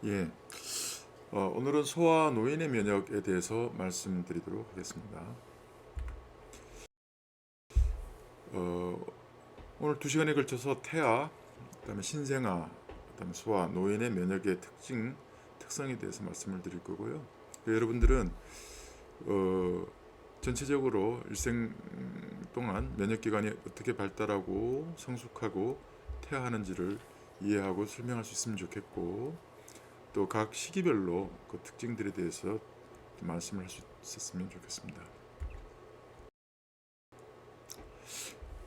예, 오늘은 소아 노인의 면역에 대해서 말씀드리도록 하겠습니다. 어, 오늘 2시간에 걸쳐서 태아, 그다음에 신생아, 그다음에 소아 노인의 면역의 특성에 대해서 말씀을 드릴 거고요. 여러분들은 어, 전체적으로 일생 동안 면역 기관이 어떻게 발달하고 성숙하고 태아하는지를 이해하고 설명할 수 있으면 좋겠고, 또 각 시기별로 그 특징들에 대해서 말씀을 할 수 있었으면 좋겠습니다.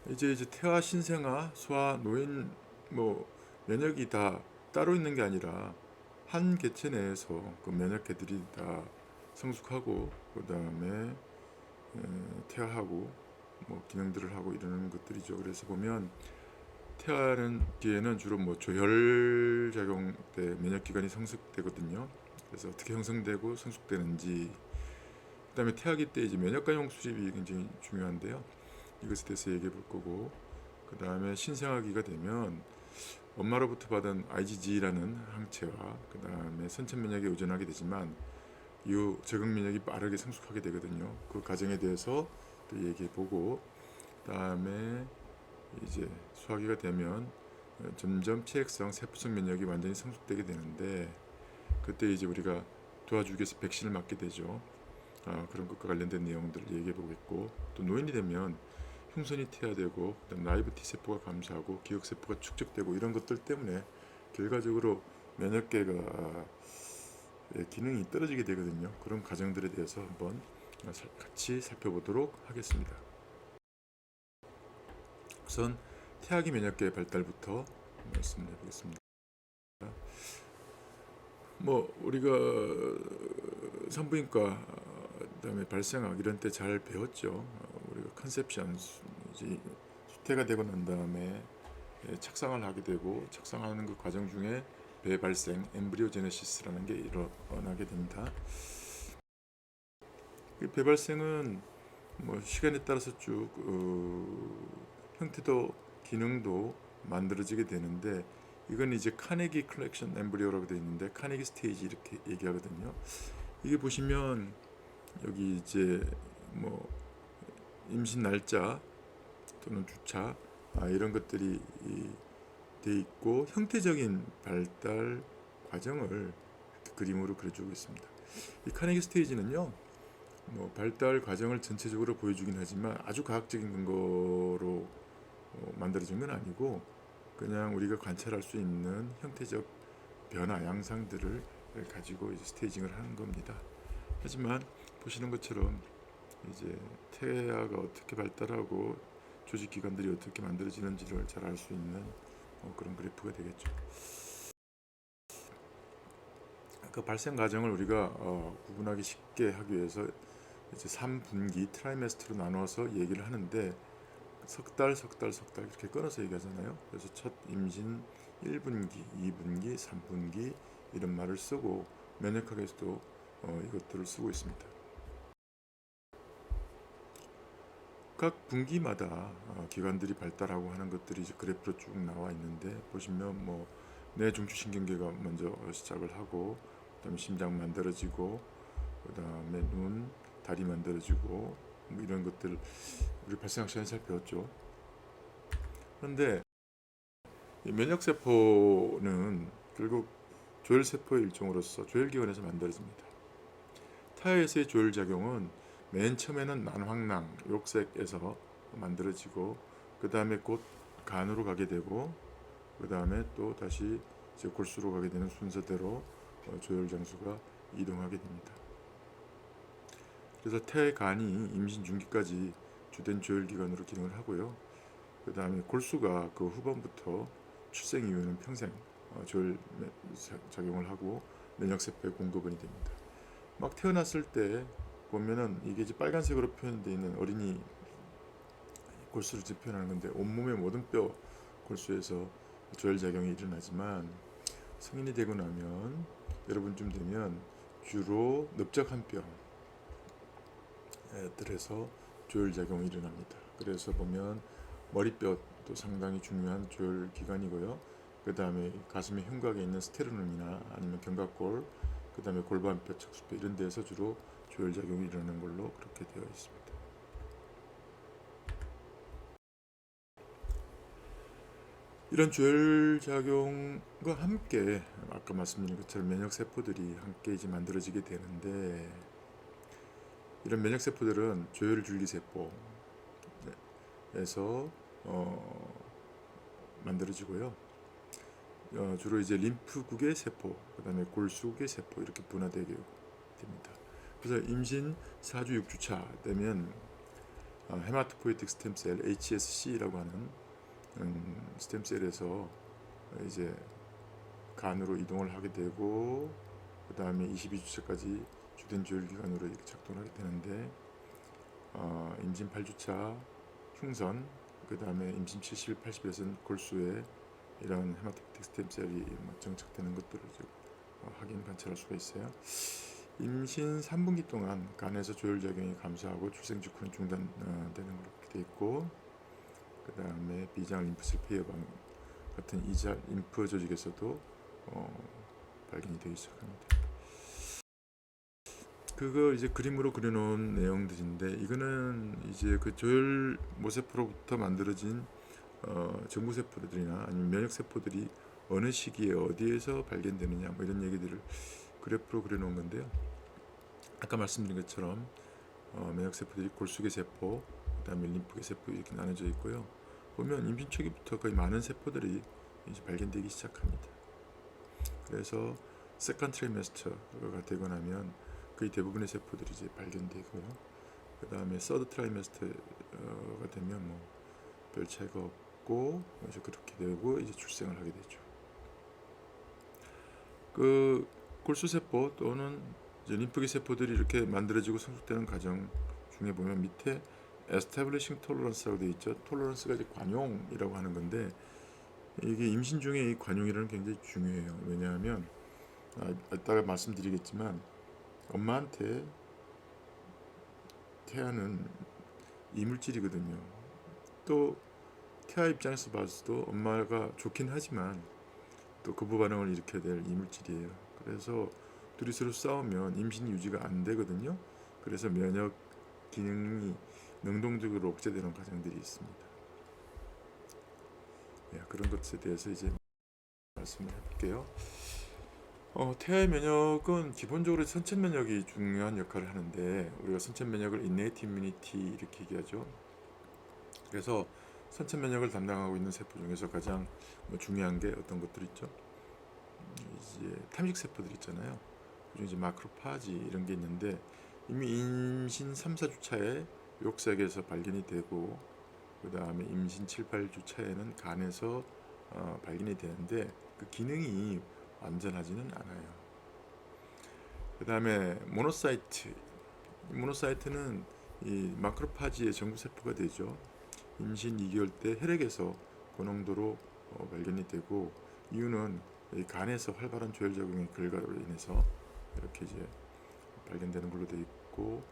이제 태아, 신생아, 소아, 노인 뭐 면역이 다 따로 있는 게 아니라 한 개체 내에서 그 면역계들이 다 성숙하고 그다음에 태아하고 뭐 기능들을 하고 이러는 것들이죠. 그래서 보면 태아는 뒤에는 주로 뭐 조혈 작용 때 면역 기관이 성숙되거든요. 그래서 어떻게 형성되고 성숙되는지, 그다음에 태아기 때 이제 면역관용 수립이 굉장히 중요한데요. 이것에 대해서 얘기해 볼 거고, 그 다음에 신생아기가 되면 엄마로부터 받은 IgG라는 항체와 그 다음에 선천 면역에 의존하게 되지만 이 적응 면역이 빠르게 성숙하게 되거든요. 그 과정에 대해서 또 얘기해 보고, 그 다음에 이제 소아기가 되면 점점 체액성 세포성 면역이 완전히 성숙되게 되는데, 그때 이제 우리가 도와주기 위해서 백신을 맞게 되죠. 그런 것과 관련된 내용들을 얘기해 보겠고, 또 노인이 되면 흉선이 퇴화되고 그다음 라이브 T 세포가 감소하고 기억 세포가 축적되고 이런 것들 때문에 결과적으로 면역계가 기능이 떨어지게 되거든요. 그런 과정들에 대해서 한번 같이 살펴보도록 하겠습니다. 우선 태아기 면역계 발달부터 말씀해 보겠습니다. 뭐 우리가 산부인과 그다음에 발생학 이런 때 잘 배웠죠. 우리가 컨셉션 이제 수태가 되고 난 다음에 착상을 하게 되고, 착상하는 그 과정 중에 배발생 엠브리오제네시스라는 게 일어나게 됩니다. 그 배발생은 뭐 시간에 따라서 쭉 형태도 기능도 만들어지게 되는데, 이건 이제 카네기 컬렉션 엠브리오라고 되어 있는데 카네기 스테이지 이렇게 얘기하거든요. 이게 보시면 여기 이제 뭐 임신 날짜 또는 주차 이런 것들이 돼 있고, 형태적인 발달 과정을 그림으로 그려주고 있습니다. 이 카네기 스테이지는요, 뭐 발달 과정을 전체적으로 보여주긴 하지만 아주 과학적인 근거로 만들어진 건 아니고, 그냥 우리가 관찰할 수 있는 형태적 변화 양상들을 가지고 이제 스테이징을 하는 겁니다. 하지만 보시는 것처럼 이제 태아가 어떻게 발달하고 조직 기관들이 어떻게 만들어지는지를 잘 알 수 있는 그런 그래프가 되겠죠. 그 발생 과정을 우리가 구분하기 쉽게 하기 위해서 이제 3분기 트라이메스터로 나눠서 얘기를 하는데, 석 달 이렇게 끊어서 얘기하잖아요. 그래서 첫 임신 1분기, 2분기, 3분기 이런 말을 쓰고, 면역학에서도 이것들을 쓰고 있습니다. 각 분기마다 기관들이 발달하고 하는 것들이 이제 그래프로 쭉 나와 있는데, 보시면 뭐 뇌중추신경계가 먼저 시작을 하고, 그다음에 심장 만들어지고, 그다음에 눈, 다리 만들어지고 뭐 이런 것들 우리 발생학 시간에 잘 배웠죠. 그런데 이 면역세포는 결국 조혈세포의 일종으로서 조혈기관에서 만들어집니다. 타에서의 조혈작용은 맨 처음에는 난황낭, 욕색에서 만들어지고, 그 다음에 곧 간으로 가게 되고, 그 다음에 또 다시 이제 골수로 가게 되는 순서대로 조혈 장수가 이동하게 됩니다. 그래서 태간이 임신 중기까지 주된 조혈기관으로 기능을 하고요. 그 다음에 골수가 그 후반부터 출생 이후에는 평생 조혈 작용을 하고 면역세포의 공급원이 됩니다. 막 태어났을 때 보면은 이게 이제 빨간색으로 표현되어 있는 어린이 골수를 표현하는 건데, 온몸의 모든 뼈 골수에서 조혈 작용이 일어나지만 성인이 되고 나면, 여러분쯤 되면 주로 넓적한 뼈들에서 조혈 작용이 일어납니다. 그래서 보면 머리뼈도 상당히 중요한 조혈 기관이고요. 그 다음에 가슴의 흉곽에 있는 스테르눔이나 아니면 견갑골, 그 다음에 골반뼈, 척수뼈 이런 데서 주로 조혈작용이 일어나는 걸로 그렇게 되어 있습니다. 이런 조혈작용과 함께 아까 말씀드린 것처럼 면역세포들이 함께 이제 만들어지게 되는데, 이런 면역세포들은 조혈줄기세포에서 만들어지고요. 주로 이제 림프국의 세포, 그 다음에 골수국의 세포 이렇게 분화되게 됩니다. 그래서 임신 4주 6주차 되면 헤마토포이틱 스템셀 HSC라고 하는 스템셀에서 이제 간으로 이동을 하게 되고, 그 다음에 22주차까지 주된 조혈기관으로 이렇게 작동하게 되는데, 임신 8주차 흉선, 그 다음에 임신 70, 80에서는 골수에 이런 헤마토포틱 스템셀이 정착되는 것들을 확인 관찰할 수가 있어요. 임신 3분기 동안 간에서 조혈작용이 감소하고 출생 직후는 중단되는 걸로 되어 있고, 그 다음에 비장을 림프셀 폐여방 같은 이자 림프 조직에서도 발견이 되기 시작합니다. 그거 이제 그림으로 그려놓은 내용들인데, 이거는 이제 그 조혈 모세포로부터 만들어진 정부세포들이나 아니면 면역세포들이 어느 시기에 어디에서 발견되느냐 뭐 이런 얘기들을 그래프로 그려놓은 건데요. 아까 말씀드린 것처럼 면역세포들이 골수계 세포, 그다음에 림프계 세포 이렇게 나눠져 있고요. 보면 임신 초기부터 거의 많은 세포들이 이제 발견되기 시작합니다. 그래서 세컨드 트라이메스터가 되고 나면 거의 대부분의 세포들이 이제 발견되고요. 그 다음에 서드 트라이메스터가 되면 뭐 별 차이가 없고 이제 그렇게 되고 이제 출생을 하게 되죠. 그 골수세포 또는 이제 림프계 세포들이 이렇게 만들어지고 성숙되는 과정 중에 보면 밑에 establishing tolerance라고 되어 있죠. 톨러런스가 이제 관용이라고 하는 건데, 이게 임신 중에 이 관용이라는 게 굉장히 중요해요. 왜냐하면 이따가 말씀드리겠지만 엄마한테 태아는 이물질이거든요. 또 태아 입장에서 봤을 때 엄마가 좋긴 하지만 또 거부 반응을 일으켜야 될 이물질이에요. 그래서 둘이 서로 싸우면 임신이 유지가 안 되거든요. 그래서 면역 기능이 능동적으로 억제되는 과정들이 있습니다. 그런 것에 대해서 이제 말씀을 해볼게요. 태아의 면역은 기본적으로 선천 면역이 중요한 역할을 하는데, 우리가 선천 면역을 innate immunity 이렇게 얘기하죠. 그래서 선천 면역을 담당하고 있는 세포 중에서 가장 중요한 게 어떤 것들 있죠? 이제 탐식 세포들 있잖아요. 그중에 이제 마크로파지 이런 게 있는데, 이미 임신 3, 4주차에 욕색에서 발견이 되고, 그 다음에 임신 7, 8주차에는 간에서 발견이 되는데 그 기능이 완전하지는 않아요. 그 다음에 모노사이트는 이 마크로파지의 정부세포가 되죠. 임신 2개월 때 혈액에서 고농도로 발견이 되고, 이유는 이 간에서 활발한 조혈작용의 결과로 인해서 이렇게 이제 발견되는 걸로 되어 있고,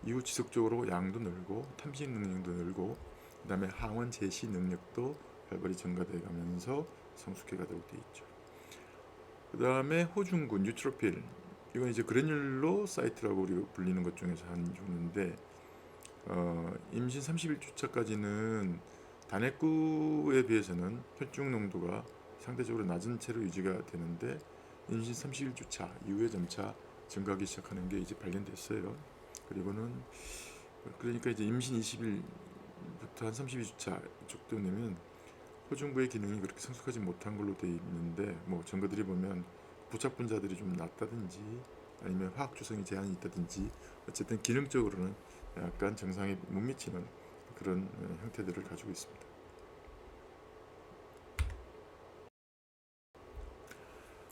이후 지속적으로 양도 늘고 탐식 능력도 늘고, 그 다음에 항원 제시 능력도 활발히 증가되어 가면서 성숙해 가도록 되어 있죠. 그 다음에 호중군 뉴트로필, 이건 이제 그래뉼로사이트라고 우리가 불리는 것 중에서 한 종류인데, 임신 31주차까지는 단핵구에 비해서는 혈중 농도가 상대적으로 낮은 채로 유지가 되는데, 임신 31주차 이후에 점차 증가하기 시작하는 게 이제 발견됐어요. 그리고는 그러니까 이제 임신 20일부터 한 32주차 이쪽도 되면 호중부의 기능이 그렇게 성숙하지 못한 걸로 되어 있는데, 뭐 증거들이 보면 부착 분자들이 좀 낮다든지 아니면 화학 조성이 제한이 있다든지 어쨌든 기능적으로는 약간 정상에 못 미치는 그런 형태들을 가지고 있습니다.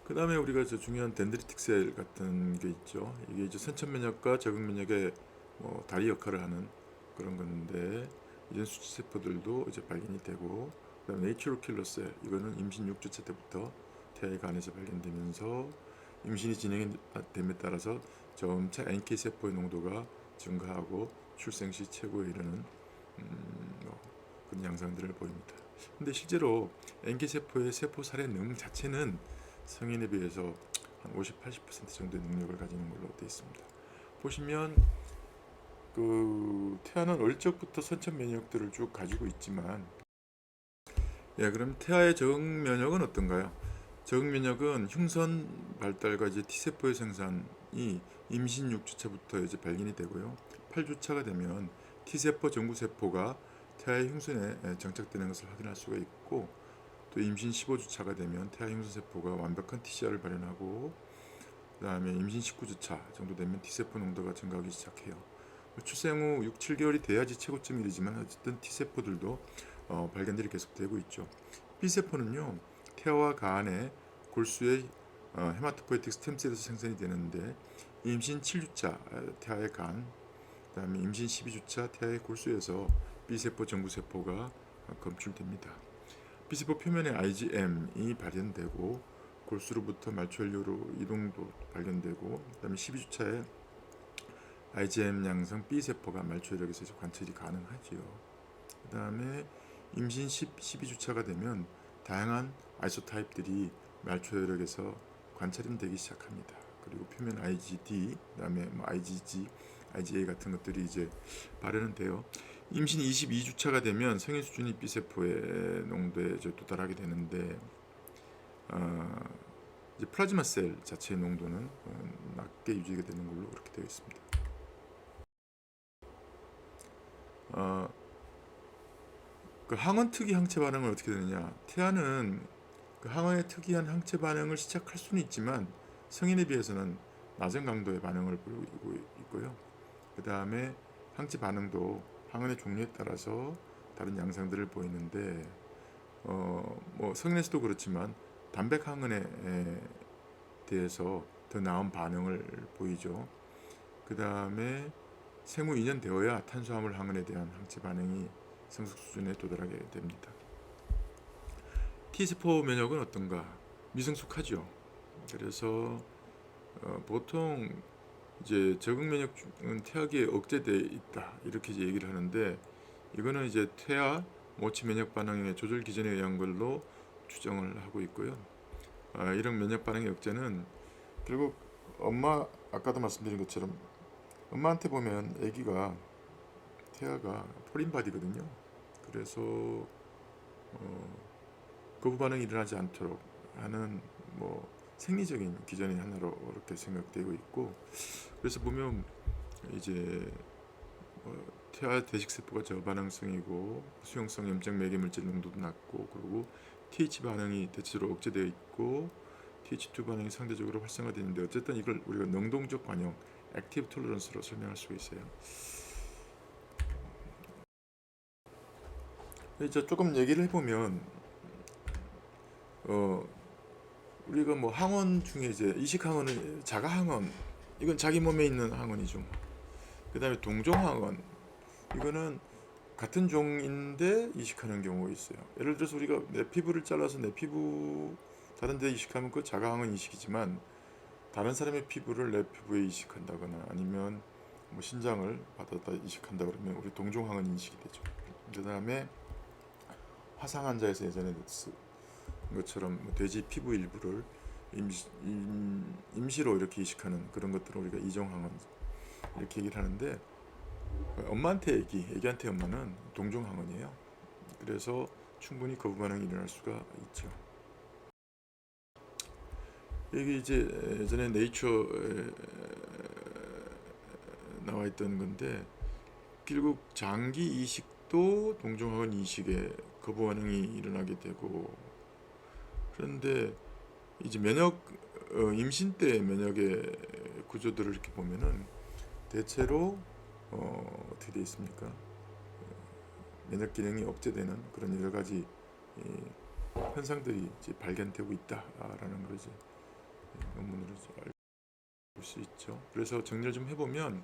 그 다음에 우리가 중요한 덴드리틱 셀 같은 게 있죠. 이게 이제 선천 면역과 적응 면역의 다리 역할을 하는 그런 건데, 이런 수치 세포들도 이제 발견이 되고, 그다음에 내추럴 킬러 셀, 이거는 임신 6주차 때부터 태아의 간에서 발견되면서 임신이 진행됨에 따라서 점차 NK 세포의 농도가 증가하고 출생 시 최고에 이르는 그런 양상들을 보입니다. 근데 실제로 NK세포의 세포 살해 능력 자체는 성인에 비해서 한 50-80% 정도의 능력을 가지는 걸로 되어 있습니다. 보시면 태아는 어릴 적부터 선천 면역들을 쭉 가지고 있지만, 그럼 태아의 적응 면역은 어떤가요? 적응 면역은 흉선 발달과 이제 T세포의 생산이 임신 6주차부터 이제 발견이 되고요. 8주차가 되면 T세포 정구세포가 태아의 흉선에 정착되는 것을 확인할 수가 있고, 또 임신 15주차가 되면 태아 흉선세포가 완벽한 TCR을 발현하고, 그 다음에 임신 19주차 정도 되면 T세포 농도가 증가하기 시작해요. 출생 후 6-7개월이 돼야지 최고점이 이르지만 어쨌든 T세포들도 발견들이 계속되고 있죠. B세포는요, 태아와 가안의 골수의 헤마토포ie틱 스템셀에서 생산이 되는데, 임신 7주차 태아의 간, 그 다음에 임신 12주차 태아의 골수에서 B세포 정구세포가 검출됩니다. B세포 표면에 IgM이 발현되고 골수로부터 말초연료로 이동도 발견되고, 그 다음에 12주차에 IgM 양성 B세포가 말초혈액에서 관찰이 가능하지요. 그 다음에 임신 12주차가 되면 다양한 아이소타입들이 말초혈액에서 관찰이 되기 시작합니다. 그리고 표면 IgD, 그 다음에 IgG, IgA 같은 것들이 이제 발현은 돼요. 임신 22주차가 되면 성인 수준의 B세포의 농도에 도달하게 되는데, 이제 플라즈마 셀 자체의 농도는 낮게 유지가 되는 걸로 그렇게 되어 있습니다. 그 항원 특이 항체 반응은 어떻게 되느냐? 태아는 그 항원의 특이한 항체 반응을 시작할 수는 있지만 성인에 비해서는 낮은 강도의 반응을 보이고 있고요. 그 다음에 항체 반응도 항원의 종류에 따라서 다른 양상들을 보이는데, 뭐 성인에서도 그렇지만 단백 항원에 대해서 더 나은 반응을 보이죠. 그 다음에 생후 2년 되어야 탄수화물 항원에 대한 항체 반응이 성숙 수준에 도달하게 됩니다. T세포 면역은 어떤가? 미성숙하죠. 그래서 보통 이제 적응 면역은 태아기에 억제돼 있다 이렇게 이제 얘기를 하는데, 이거는 이제 태아 모치 면역 반응의 조절 기전에 의한 걸로 추정을 하고 있고요. 이런 면역 반응의 억제는 결국 아까도 말씀드린 것처럼 엄마한테 보면 아기가 태아가 포린바디거든요. 그래서 거부 반응이 일어나지 않도록 하는 뭐 생리적인 기전의 하나로 이렇게 생각되고 있고, 그래서 보면 이제 태아 대식세포가 저반응성이고 수용성 염증 매개물질 농도도 낮고, 그리고 TH 반응이 대체적으로 억제되어 있고 TH2 반응이 상대적으로 활성화되는데, 어쨌든 이걸 우리가 능동적 반영 액티브 톨러런스로 설명할 수가 있어요. 이제 조금 얘기를 해보면 우리가 뭐 항원 중에 이제 이식 항원은 자가 항원, 이건 자기 몸에 있는 항원이죠. 그 다음에 동종 항원, 이거는 같은 종인데 이식하는 경우가 있어요. 예를 들어서 우리가 내 피부를 잘라서 내 피부 다른 데 이식하면 그 자가 항원 이식이지만, 다른 사람의 피부를 내 피부에 이식한다거나 아니면 뭐 신장을 받아다 이식한다 그러면 우리 동종 항원 인식이 되죠. 그 다음에 화상 환자에서 예전에 쓴 것처럼 돼지 피부 일부를 임시로 이렇게 이식하는 그런 것들을 우리가 이종항원 이렇게 얘기를 하는데, 엄마한테 애기한테 엄마는 동종항원이에요. 그래서 충분히 거부 반응이 일어날 수가 있죠. 이게 이제 예전에 네이처에 나와 있던 건데, 결국 장기 이식도 동종항원 이식에 거부 반응이 일어나게 되고, 그런데 이제 임신 때 면역의 구조들을 이렇게 보면은 대체로 어떻게 되어 있습니까? 면역 기능이 억제되는 그런 여러 가지 현상들이 이제 발견되고 있다라는 걸 이제 논문으로 알 수 있죠. 그래서 정리를 좀 해보면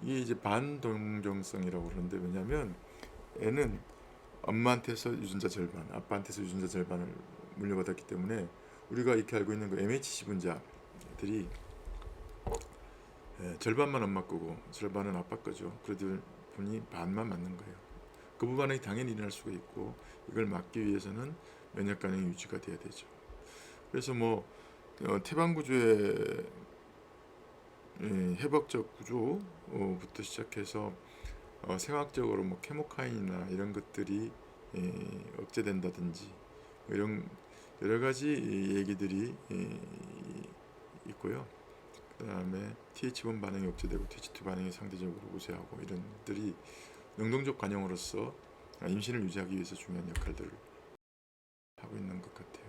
이게 이제 반동종성이라고 그러는데, 왜냐하면 애는 엄마한테서 유전자 절반, 아빠한테서 유전자 절반을 물려받았기 때문에 우리가 이렇게 알고 있는 그 MHC 분자들이 절반만 엄마 거고 절반은 아빠 거죠. 그러다 보니 반만 맞는 거예요. 거부 반응이 당연히 일어날 수가 있고, 이걸 막기 위해서는 면역 반응이 유지가 돼야 되죠. 그래서 뭐 태방 구조의 해박적 구조부터 시작해서 생학적으로 뭐 케모카인이나 이런 것들이 억제된다든지 이런 여러 가지 얘기들이 있고요. 그 다음에 TH1 반응이 억제되고 TH2 반응이 상대적으로 우세하고 이런 것들이 능동적 관용으로서 임신을 유지하기 위해서 중요한 역할들을 하고 있는 것 같아요.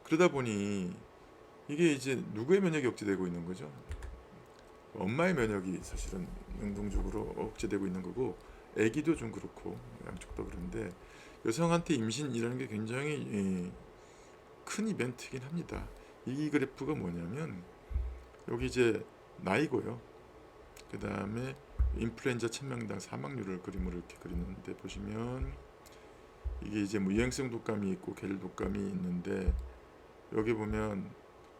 그러다 보니 이게 이제 누구의 면역이 억제되고 있는 거죠? 엄마의 면역이 사실은 능동적으로 억제되고 있는 거고, 아기도 좀 그렇고 양쪽 다 그런데, 여성한테 임신이라는 게 굉장히 큰 이벤트이긴 합니다. 이 그래프가 뭐냐면 여기 이제 나이고요. 그 다음에 인플루엔자 1000명당 사망률을 그림으로 이렇게 그리는데, 보시면 이게 이제 뭐 유행성 독감이 있고 계절 독감이 있는데, 여기 보면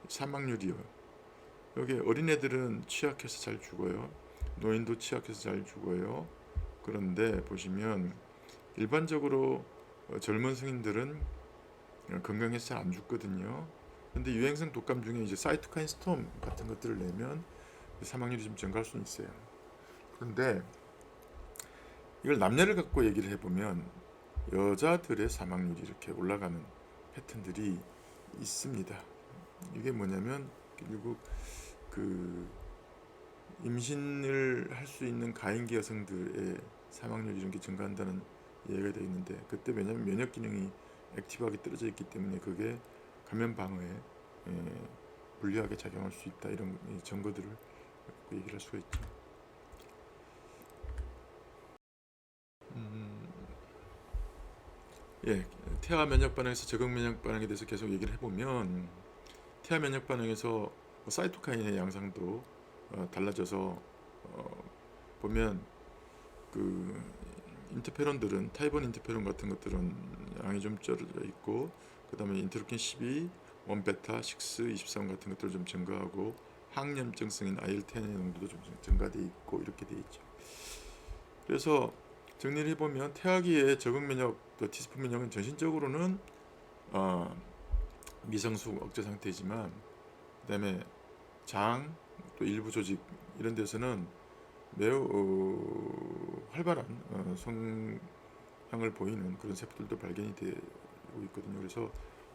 사망률이요. 여기 어린애들은 취약해서 잘 죽어요. 노인도 취약해서 잘 죽어요. 그런데 보시면 일반적으로 젊은 성인들은 건강해서 잘 안 죽거든요. 근데 유행성 독감 중에 이제 사이토카인 스톰 같은 것들을 내면 사망률이 좀 증가할 수는 있어요. 그런데 이걸 남녀를 갖고 얘기를 해보면 여자들의 사망률이 이렇게 올라가는 패턴들이 있습니다. 이게 뭐냐면 결국 그 임신을 할 수 있는 가임기 여성들의 사망률 이런 게 증가한다는 이야기가 되어 있는데, 그때 왜냐면 면역 기능이 액티브하게 떨어져 있기 때문에 그게 감염 방어에 불리하게 작용할 수 있다, 이런 증거들을 얘기를 할 수가 있죠. 태아 면역 반응에서 적응 면역 반응에 대해서 계속 얘기를 해보면, 태아 면역 반응에서 사이토카인의 양상도 달라져서 보면 그 인터페론들은 타입 1 인터페론 같은 것들은 양이 좀 줄어져 있고, 그 다음에 인터루킨 12, 1베타, 6, 23 같은 것들 좀 증가하고, 항염증성인 IL-10의 농도도 좀 증가돼 있고 이렇게 돼 있죠. 그래서 정리를 해보면 태아기의 적응 면역, 또 티스프 면역은 전신적으로는 미성숙 억제 상태이지만, 그 다음에 장, 또 일부 조직 이런 데서는 매우 활발한 성향을 보이는 그런 세포들도 발견이 되고 있거든요. 그래서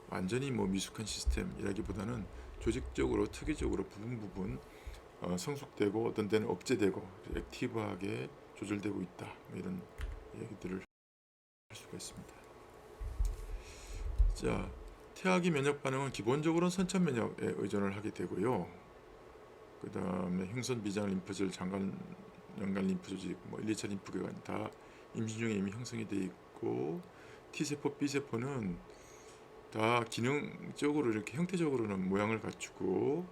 완전히 뭐 미숙한 시스템이라기보다는 조직적으로 특이적으로 부분 성숙되고 어떤 데는 억제되고 액티브하게 조절되고 있다, 이런 얘기들을 할 수가 있습니다. 자, 태아기 면역 반응은 기본적으로는 선천 면역에 의존을 하게 되고요. 그 다음에 흉선 비장 림프절, 장관 연간 림프 조직, 뭐 1, 2차 림프계관 다 임신 중에 이미 형성이 돼 있고, T세포, B세포는 다 기능적으로 이렇게 형태적으로는 모양을 갖추고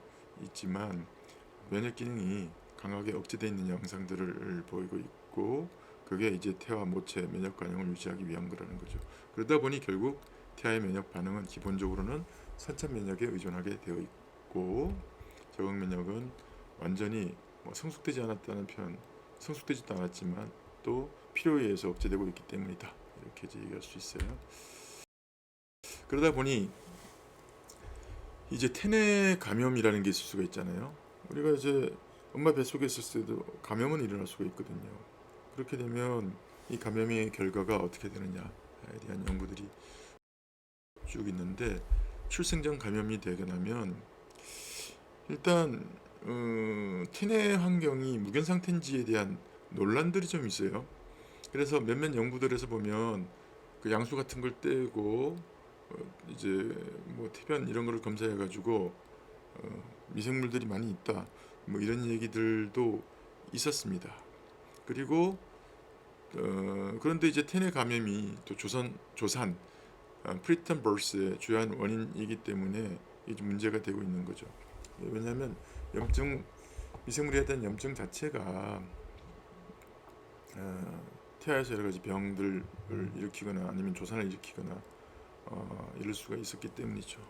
있지만 면역 기능이 강하게 억제되어 있는 양상들을 보이고 있고, 그게 이제 태아 모체 면역 반응을 유지하기 위한 거라는 거죠. 그러다 보니 결국 태아의 면역 반응은 기본적으로는 선천 면역에 의존하게 되어 있고, 적응 면역은 완전히 성숙되지 않았다는 표현, 성숙되지도 않았지만 또 필요에 의해서 억제되고 있기 때문이다, 이렇게 이제 얘기할 수 있어요. 그러다 보니 이제 태내 감염이라는 게 있을 수가 있잖아요. 우리가 이제 엄마 뱃속에 있을 때도 감염은 일어날 수가 있거든요. 그렇게 되면 이 감염의 결과가 어떻게 되느냐에 대한 연구들이 쭉 있는데, 출생 전 감염이 되게 되면 일단 태내 환경이 무견 상태인지에 대한 논란들이 좀 있어요. 그래서 몇몇 연구들에서 보면 그 양수 같은 걸 떼고 이제 뭐 태변 이런 거를 검사해 가지고 미생물들이 많이 있다, 뭐 이런 얘기들도 있었습니다. 그리고 그런데 이제 태내 감염이 또 조산 프리텀 버스의 주요한 원인이기 때문에 이게 문제가 되고 있는 거죠. 왜냐하면 미생물에 대한 염증 자체가 태아에서 여러 가지 병들을 일으키거나 아니면 조산을 일으키거나 이럴 수가 있었기 때문이죠.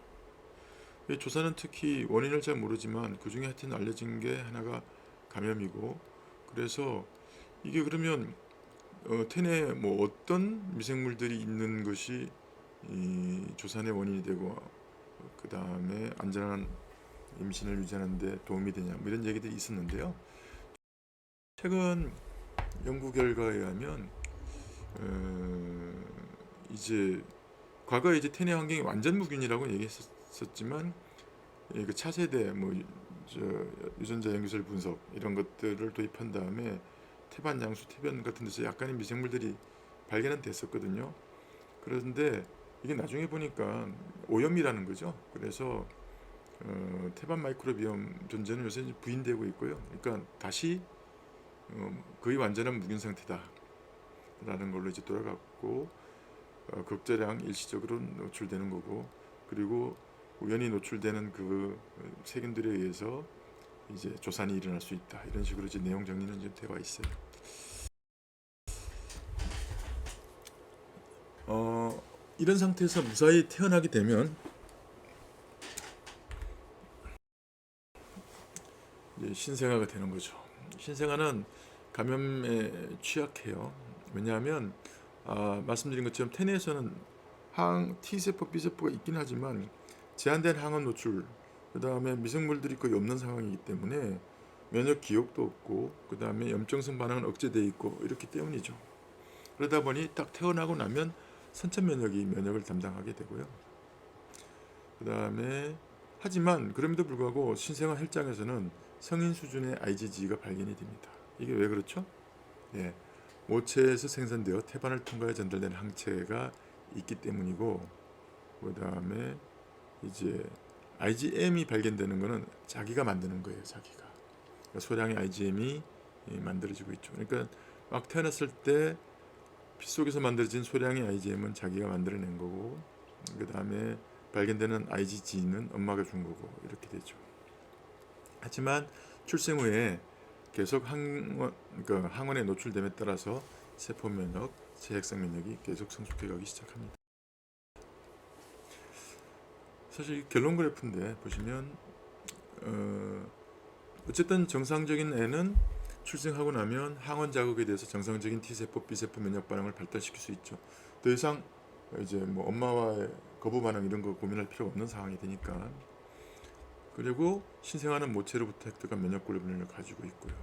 조산은 특히 원인을 잘 모르지만 그 중에 하여튼 알려진 게 하나가 감염이고, 그래서 이게 그러면 태내에 뭐 어떤 미생물들이 있는 것이 이 조산의 원인이 되고 그 다음에 안전한 임신을 유지하는 데 도움이 되냐 뭐 이런 얘기들이 있었는데요. 최근 연구 결과에 의하면 이제 과거에 이제 태내 환경이 완전 무균이라고 얘기했었지만 그 차세대 뭐 유전자 연구설 분석 이런 것들을 도입한 다음에 태반, 양수, 태변 같은 데서 약간의 미생물들이 발견은 됐었거든요. 그런데 이게 나중에 보니까 오염이라는 거죠. 그래서 태반 마이크로비옴 존재는 요새 부인되고 있고요. 그러니까 다시 거의 완전한 무균 상태다라는 걸로 이제 돌아갔고 극저량 일시적으로 노출되는 거고 그리고 우연히 노출되는 그 세균들에 의해서 이제 조산이 일어날 수 있다 이런 식으로 이제 내용 정리는 이제 되어 있어요. 이런 상태에서 무사히 태어나게 되면 이제 신생아가 되는 거죠. 신생아는 감염에 취약해요. 왜냐하면 말씀드린 것처럼 태내에서는 T세포, B세포가 있긴 하지만 제한된 항원 노출, 그 다음에 미생물들이 거의 없는 상황이기 때문에 면역 기억도 없고, 그 다음에 염증성 반응은 억제되어 있고 이렇기 때문이죠. 그러다 보니 딱 태어나고 나면 선천 면역이 면역을 담당하게 되고요. 그 다음에 하지만 그럼에도 불구하고 신생아 혈장에서는 성인 수준의 IgG가 발견이 됩니다. 이게 왜 그렇죠? 예, 모체에서 생산되어 태반을 통과해 전달되는 항체가 있기 때문이고, 그 다음에 이제 IgM이 발견되는 것은 자기가 만드는 거예요. 자기가 그러니까 소량의 IgM이 만들어지고 있죠. 그러니까 막 태어났을 때 피 속에서 만들어진 소량의 IgM은 자기가 만들어낸 거고, 그 다음에 발견되는 IgG는 엄마가 준 거고 이렇게 되죠. 하지만 출생 후에 계속 그러니까 항원에 노출됨에 따라서 세포 면역, 재핵성 면역이 계속 성숙해가기 시작합니다. 사실 결론 그래프인데 보시면 어쨌든 정상적인 애는 출생하고 나면 항원 자극에 대해서 정상적인 T세포, B세포 면역 반응을 발달시킬 수 있죠. 더 이상 이제 뭐 엄마와의 거부 반응 이런 거 고민할 필요가 없는 상황이 되니까. 그리고 신생아는 모체로부터 획득한 면역 글로빈을 가지고 있고요.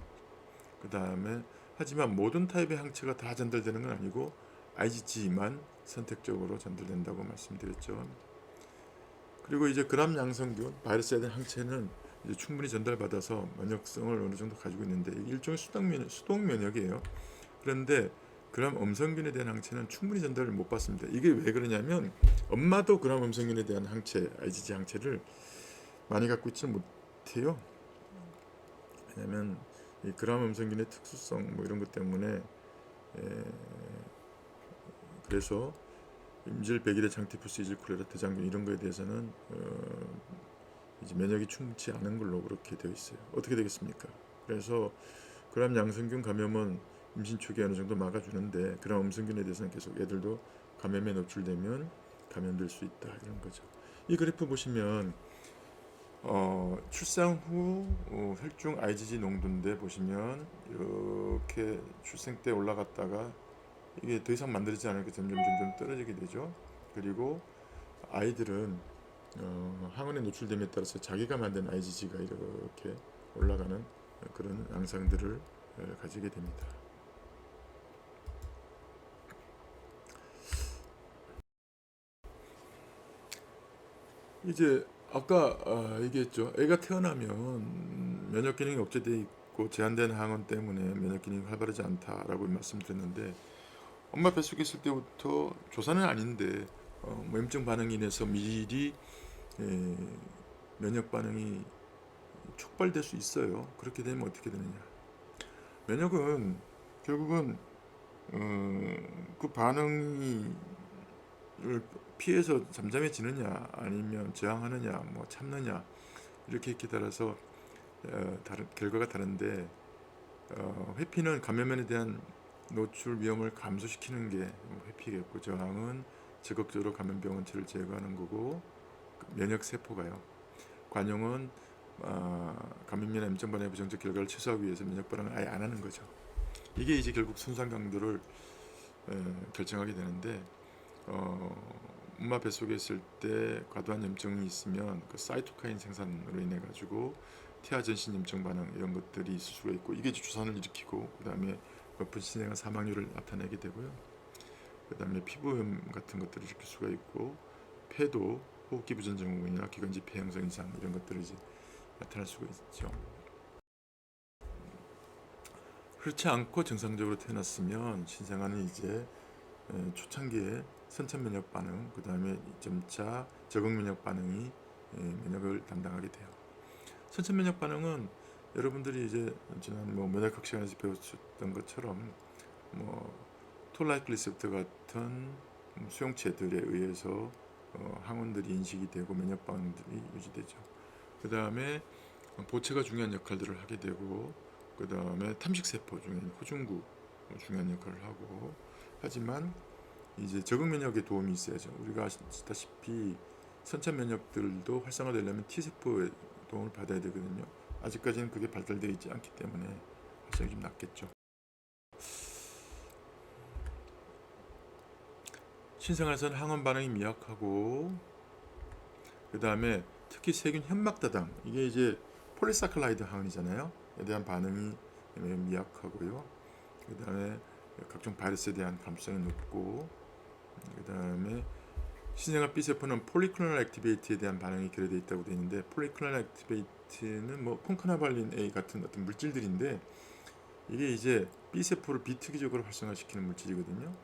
그 다음에 하지만 모든 타입의 항체가 다 전달되는 건 아니고 IgG만 선택적으로 전달된다고 말씀드렸죠. 그리고 이제 그람 양성균, 바이러스에 대한 항체는 이제 충분히 전달받아서 면역성을 어느 정도 가지고 있는데 일종의 수동 면역이에요. 그런데 그람 음성균에 대한 항체는 충분히 전달을 못 받습니다. 이게 왜 그러냐면 엄마도 그람 음성균에 대한 항체, IgG 항체를 많이 갖고 있지는 못해요. 왜냐면 이 그람 음성균의 특수성 뭐 이런 것 때문에 그래서 임질, 백일의 장티푸스, 이질, 콜레라, 대장균 이런 거에 대해서는 이제 면역이 충분치 않은 걸로 그렇게 되어 있어요. 어떻게 되겠습니까? 그래서 그람 양성균 감염은 임신 초기에 어느 정도 막아주는데 그람 음성균에 대해서는 계속 애들도 감염에 노출되면 감염될 수 있다 이런 거죠. 이 그래프 보시면 출산 후 혈중 IgG 농도인데 보시면 이렇게 출생 때 올라갔다가 이게 더 이상 만들어지지 않으니까 점점 떨어지게 되죠. 그리고 아이들은 항원에 노출됨에 따라서 자기가 만든 IgG가 이렇게 올라가는 그런 양상들을 가지게 됩니다. 이제 아까 얘기했죠. 애가 태어나면 면역 기능이 억제되어 있고 제한된 항원 때문에 면역 기능이 활발하지 않다라고 말씀드렸는데 엄마 뱃속에 있을 때부터 조사는 아닌데 뭐 염증 반응이 인해서 미리 면역 반응이 촉발될 수 있어요. 그렇게 되면 어떻게 되느냐? 면역은 결국은 그 반응을 피해서 잠잠해지느냐 아니면 저항하느냐 뭐 참느냐 이렇게 있기에 따라서 다른 결과가 다른데 회피는 감염에 대한 노출 위험을 감소시키는 게 회피겠고 저항은 적극적으로 감염병 원체를 제거하는 거고 면역 세포가요. 관용은 감염이나 염증 반응의 부정적 결과를 최소화하기 위해서 면역 반응을 아예 안 하는 거죠. 이게 이제 결국 손상 강도를 결정하게 되는데 엄마 뱃속에 있을 때 과도한 염증이 있으면 그 사이토카인 생산으로 인해 가지고 태아 전신 염증 반응 이런 것들이 있을 수가 있고 이게 주산을 일으키고 그다음에 높은 신생아 사망률을 나타내게 되고요. 그다음에 피부염 같은 것들을 일으킬 수가 있고 폐도 호흡기 부전 증후군이나 기관지 폐형성 이상 이런 것들을 이제 나타날 수가 있죠. 그렇지 않고 정상적으로 태어났으면 신생아는 이제 초창기에 선천 면역 반응, 그 다음에 점차 적응 면역 반응이 면역을 담당하게 돼요. 선천 면역 반응은 여러분들이 이제 지난 면역학 시간에서 배웠던 것처럼 톨라이크 리셉터 같은 수용체들에 의해서 항원들이 인식이 되고 면역 반응들이 유지되죠. 그 다음에 보체가 중요한 역할들을 하게 되고 그 다음에 탐식세포 중에 호중구 중요한 역할을 하고 하지만 이제 적응 면역에 도움이 있어야죠. 우리가 아시다시피 선천 면역들도 활성화되려면 T세포의 도움을 받아야 되거든요. 아직까지는 그게 발달되어 있지 않기 때문에 발생이 좀 낮겠죠. 신생아에서는 항원 반응이 미약하고 그 다음에 특히 세균 현막다당 이게 이제 폴리사카라이드 항원이잖아요. 에 대한 반응이 미약하고요. 그 다음에 각종 바이러스에 대한 감수성이 높고 그 다음에 신생아 B세포는 폴리클로널 액티베이트에 대한 반응이 결여되어 있다고 되어 있는데 폴리클로널 액티베이트는 콘카나발린 A 같은 어떤 물질들인데 이게 이제 B세포를 비특이적으로 활성화시키는 물질이거든요.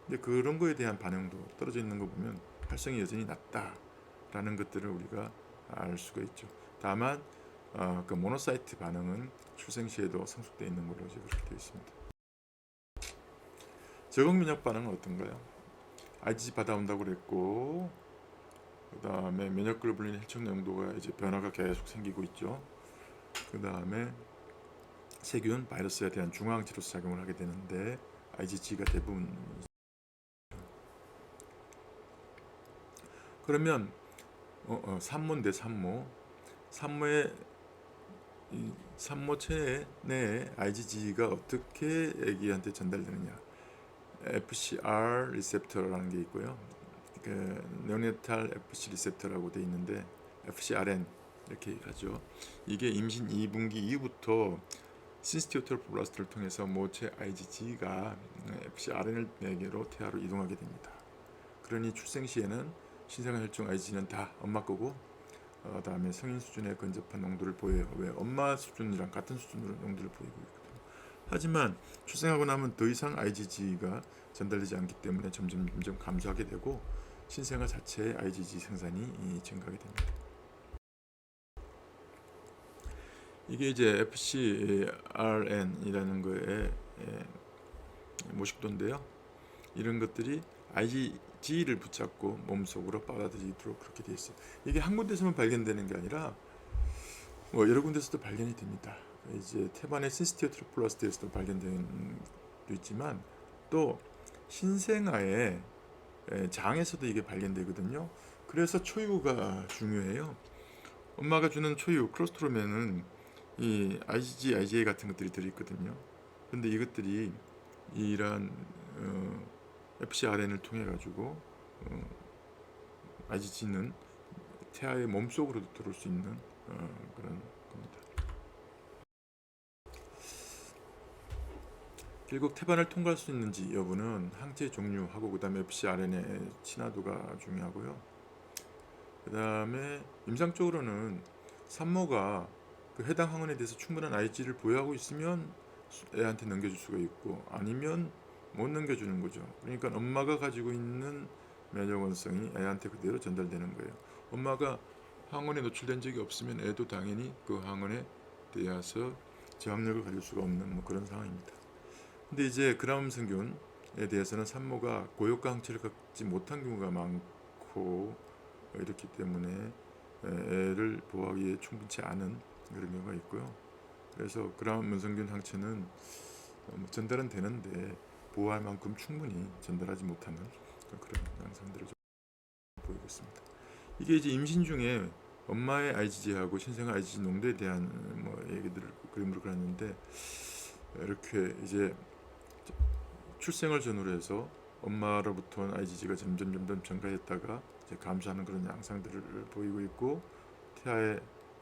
근데 그런 거에 대한 반응도 떨어져 있는 거 보면 활성이 여전히 낮다라는 것들을 우리가 알 수가 있죠. 다만 그 모노사이트 반응은 출생 시에도 성숙되어 있는 걸로 이제 그렇게 되어 있습니다. 적응 면역 반응은 어떤가요? IgG 받아온다고 그랬고 그 다음에 면역글로불린 혈청 농도가 이제 변화가 계속 생기고 있죠. 그 다음에 세균, 바이러스에 대한 중화항체로서 작용을 하게 되는데 IgG가 대부분. 그러면 산모인데 산모의 산모체 내에 IgG가 어떻게 아기한테 전달되느냐? FCR 리셉터라는 게 있고요. 그 네오네탈 FC 리셉터라고 돼 있는데 FCRN 이렇게 하죠. 이게 임신 2분기 이후부터 신스티오토로플라스트를 통해서 모체 IgG가 FCRN을 매개로 태아로 이동하게 됩니다. 그러니 출생 시에는 신생아 혈중 IgG는 다 엄마 거고 다음에 성인 수준의 근접한 농도를 보여요. 왜? 엄마 수준이랑 같은 수준으로 농도를 보이고 있거든요. 하지만 출생하고 나면 더 이상 IgG가 전달되지 않기 때문에 점점 감소하게 되고 신생아 자체의 IgG 생산이 증가하게 됩니다. 이게 이제 FcRn이라는 거에 모식도인데요. 이런 것들이 IgG를 붙잡고 몸속으로 빨아들이도록 그렇게 되어 있어요. 이게 한 군데서만 발견되는 게 아니라 여러 군데서도 발견이 됩니다. 이제 태반의 신스티오트로플라스트에서도 발견되는 도 있지만 또 신생아의 장에서도 이게 발견되거든요. 그래서 초유가 중요해요. 엄마가 주는 초유 클로스트롬에는 이 IgG, IgA 같은 것들이 들어있거든요. 근데 이것들이 이러한 FcRN을 통해 가지고 IgG는 태아의 몸속으로도 들어올 수 있는 그런 겁니다. 결국 태반을 통과할 수 있는지 여부는 항체 종류하고 그 다음에 FcRN의 친화도가 중요하고요. 그 다음에 임상적으로는 산모가 그 해당 항원에 대해서 충분한 IgG를 보유하고 있으면 애한테 넘겨줄 수가 있고 아니면 못 넘겨주는 거죠. 그러니까 엄마가 가지고 있는 면역 원성이 애한테 그대로 전달되는 거예요. 엄마가 항원에 노출된 적이 없으면 애도 당연히 그 항원에 대해서 저항력을 가질 수가 없는 그런 상황입니다. 근데 이제 그라음성균에 대해서는 산모가 고효과 항체를 갖지 못한 경우가 많고 이렇기 때문에 애를 보호하기 위해 충분치 않은 그런 경우가 있고요. 그래서 그라음성균 항체는 전달은 되는데 보호할 만큼 충분히 전달하지 못하는 그런 양상들을 보이고 있습니다. 이게 이제 임신 중에 엄마의 IgG하고 신생아 IgG 농도에 대한 얘기들을 그림으로 그렸는데 이렇게 이제 출생을 전후로 해서 엄마로부터 온 IgG가 점점 증가했다가 이제 감소하는 그런 양상들을 보이고 있고, 태아의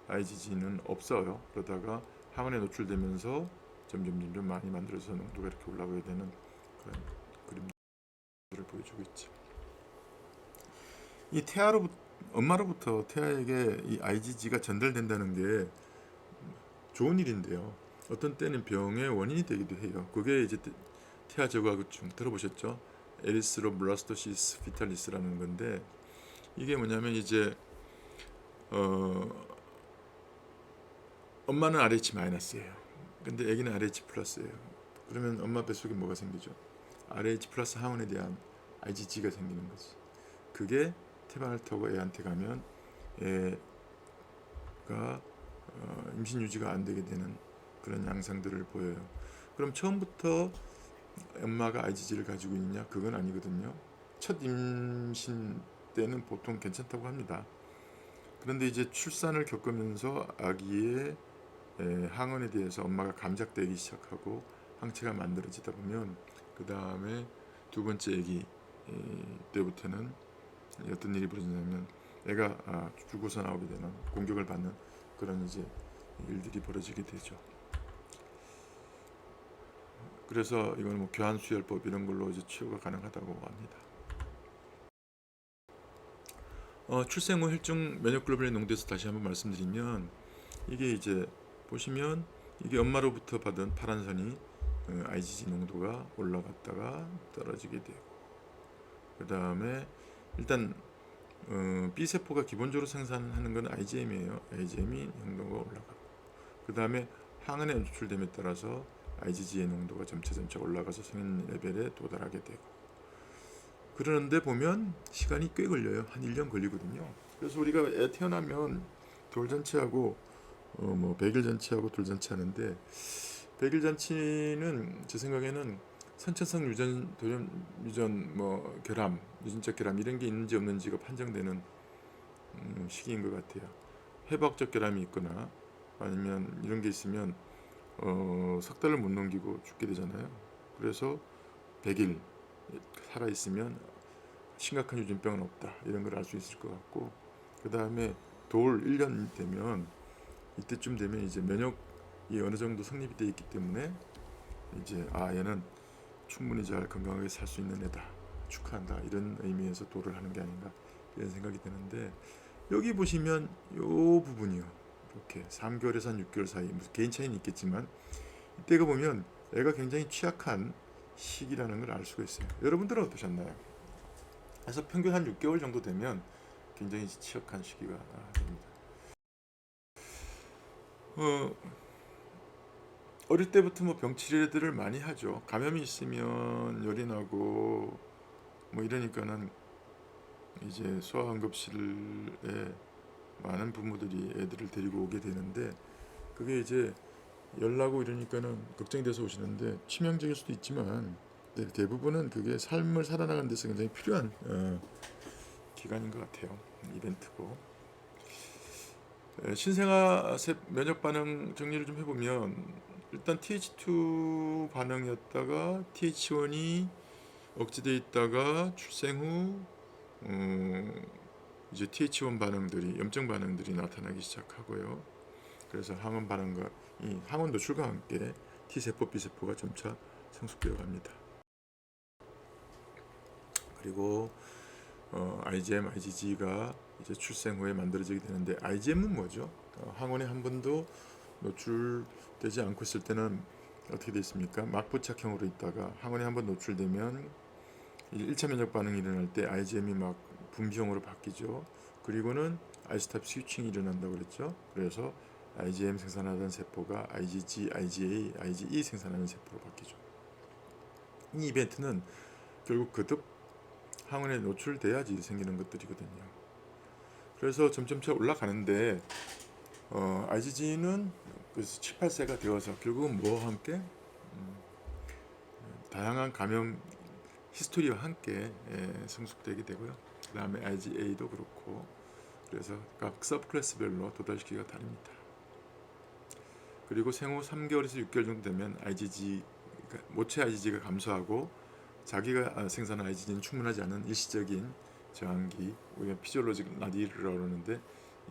IgG는 없어요. 그러다가 항원에 노출되면서 점점 많이 만들어서 농도가 이렇게 올라가게 되는 그런 그림들을 보여주고 있죠. 이 엄마로부터 태아에게 이 IgG가 전달된다는 게 좋은 일인데요. 어떤 때는 병의 원인이 되기도 해요. 그게 이제 태아 저하고증 들어보셨죠? 에리스로블라스토시스 피탈리스라는 건데, 이게 뭐냐면 이제 엄마는 RH 마이너스예요. 근데 아기는 RH 플러스예요. 그러면 엄마 뱃속에 뭐가 생기죠? RH 플러스 항원에 대한 IgG가 생기는 거지. 그게 태반을 타고 애한테 가면 애가 임신 유지가 안 되게 되는 그런 양상들을 보여요. 그럼 처음부터 엄마가 IgG를 가지고 있냐? 그건 아니거든요. 첫 임신 때는 보통 괜찮다고 합니다. 그런데 이제 출산을 겪으면서 아기의 항원에 대해서 엄마가 감작되기 시작하고 항체가 만들어지다 보면, 그 다음에 두 번째 아기 때부터는 어떤 일이 벌어지냐면 애가 죽어서 나오게 되는, 공격을 받는 그런 이제 일들이 벌어지게 되죠. 그래서 이건 뭐 교환수혈법 이런 걸로 이제 치료가 가능하다고 합니다. 출생 후 혈중 면역 글로불린 농도에서 다시 한번 말씀드리면, 이게 이제 보시면 이게 엄마로부터 받은 파란 선이 IgG 농도가 올라갔다가 떨어지게 되고, 그 다음에 일단 B세포가 기본적으로 생산하는 건 IgM이에요. IgM이 농도가 올라가고, 그 다음에 항원에 노출됨에 따라서 IgG의 농도가 점차 올라가서 성인 레벨에 도달하게 되고, 그러는데 보면 시간이 꽤 걸려요. 한 1년 걸리거든요. 그래서 우리가 애 태어나면 돌잔치하고 100일 잔치하고 돌잔치 하는데, 100일 잔치는 제 생각에는 선천성 유전 결함, 유전적 결함 이런 게 있는지 없는지가 판정되는 시기인 것 같아요. 해부학적 결함이 있거나 아니면 이런 게 있으면 석 달을 못 넘기고 죽게 되잖아요. 그래서 100일 살아있으면 심각한 유전병은 없다, 이런 걸 알 수 있을 것 같고, 그 다음에 돌 1년 되면, 이때쯤 되면 이제 면역이 어느 정도 성립이 되어 있기 때문에 이제 얘는 충분히 잘 건강하게 살 수 있는 애다, 축하한다, 이런 의미에서 돌을 하는 게 아닌가 이런 생각이 드는데, 여기 보시면 요 부분이요, 이렇게 3개월에서 한 6개월 사이, 무슨 개인 차이는 있겠지만 이때가 보면 애가 굉장히 취약한 시기라는 걸 알 수가 있어요. 여러분들은 어떠셨나요? 그래서 평균 한 6개월 정도 되면 굉장히 취약한 시기가 됩니다. 어릴 때부터 뭐 병치레들을 많이 하죠. 감염이 있으면 열이 나고 뭐 이러니까는 이제 소아응급실에 많은 부모들이 애들을 데리고 오게 되는데, 그게 이제 열 나고 이러니까는 걱정이 돼서 오시는데, 치명적일 수도 있지만 대부분은 그게 삶을 살아나가는 데서 굉장히 필요한 기간인 것 같아요. 이벤트고. 신생아 면역 반응 정리를 좀 해보면, 일단 Th2 반응이었다가 Th1이 억제돼 있다가 출생 후 이제 Th1 반응들이, 염증 반응들이 나타나기 시작하고요. 그래서 항원 반응과 이 항원 노출과 함께 T세포, B세포가 점차 성숙되어 갑니다. 그리고 IgM, IgG가 이제 출생 후에 만들어지게 되는데, IgM은 뭐죠? 항원에 한 번도 노출되지 않고 있을 때는 어떻게 되어 있습니까? 막부착형으로 있다가 항원에 한 번 노출되면 1차 면역 반응이 일어날 때 IgM이 막 분비형으로 바뀌죠. 그리고는 아이스탑 스위칭이 일어난다고 그랬죠. 그래서 IgM 생산하던 세포가 IgG, IgA, IgE 생산하는 세포로 바뀌죠. 이 이벤트는 결국 거듭 항원에 노출돼야지 생기는 것들이거든요. 그래서 점차 올라가는데 IgG는 7, 8세가 되어서 결국은 뭐와 함께 다양한 감염 히스토리와 함께 성숙되게 되고요. 그 다음에 IgA도 그렇고, 그래서 각 서브클래스별로 도달시키기가 다릅니다. 그리고 생후 3개월에서 6개월 정도 되면 IgG, 모체 IgG가 감소하고 자기가 생산한 IgG는 충분하지 않은 일시적인 저항기, 우리가 피지올로직 나디라고 그러는데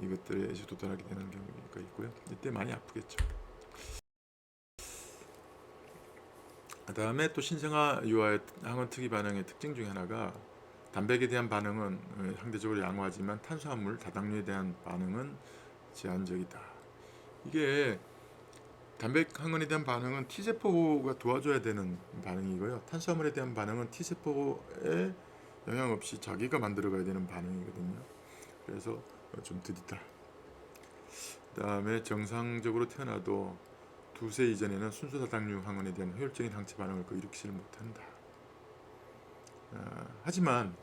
이것들에 도달하게 되는 경우가 있고요. 이때 많이 아프겠죠. 그 다음에 또 신생아 유아의 항원 특이 반응의 특징 중에 하나가 단백에 대한 반응은 상대적으로 양호하지만 탄수화물, 다당류에 대한 반응은 제한적이다. 이게 단백 항원에 대한 반응은 T세포가 도와줘야 되는 반응이고요. 탄수화물에 대한 반응은 T세포에 영향 없이 자기가 만들어가야 되는 반응이거든요. 그래서 좀 드리다. 그 다음에 정상적으로 태어나도 2세 이전에는 순수 다당류 항원에 대한 효율적인 항체 반응을 일으키지를 못한다. 하지만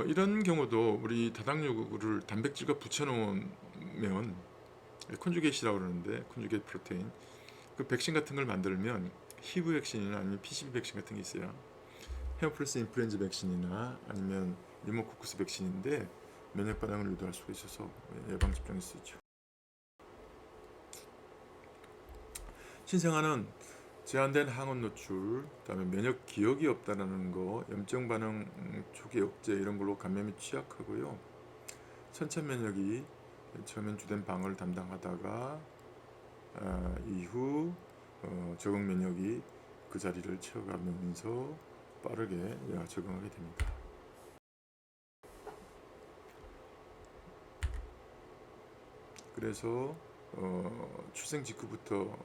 이런 경우도 우리 다당류를 단백질과 붙여놓으면 콘주게이시라고 그러는데 콘주게이트 프로테인 그 백신 같은 걸 만들면 HIV 백신이나 아니면 PCV 백신 같은 게 있어요. 헤모플러스 인플루엔자 백신이나 아니면 뉴모코쿠스 백신인데 면역 반응을 유도할 수가 있어서 예방 접종에 쓰죠. 신생아는 제한된 항원 노출, 그다음에 면역 기억이 없다라는 거, 염증 반응 초기 억제 이런 걸로 감염이 취약하고요. 선천 면역이 처음엔 주된 방어를 담당하다가 이후 적응 면역이 그 자리를 채워가면서 빠르게 적응하게 됩니다. 그래서 출생 직후부터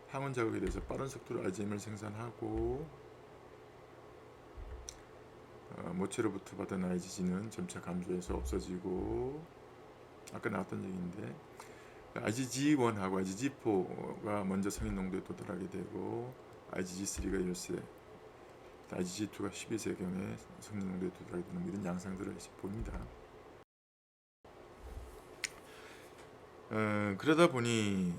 항원 자극에 대해서 빠른 속도로 알츠하이머를 생산하고 모체로부터 받은 IgG는 점차 감소해서 없어지고 아까 나왔던 얘기인데 IgG1하고 IgG4가 먼저 성인 농도에 도달하게 되고 IgG3가 10세, IgG2가 12세경에 성인 농도에 도달하게 되는 이런 양상들을 봅니다. 그러다 보니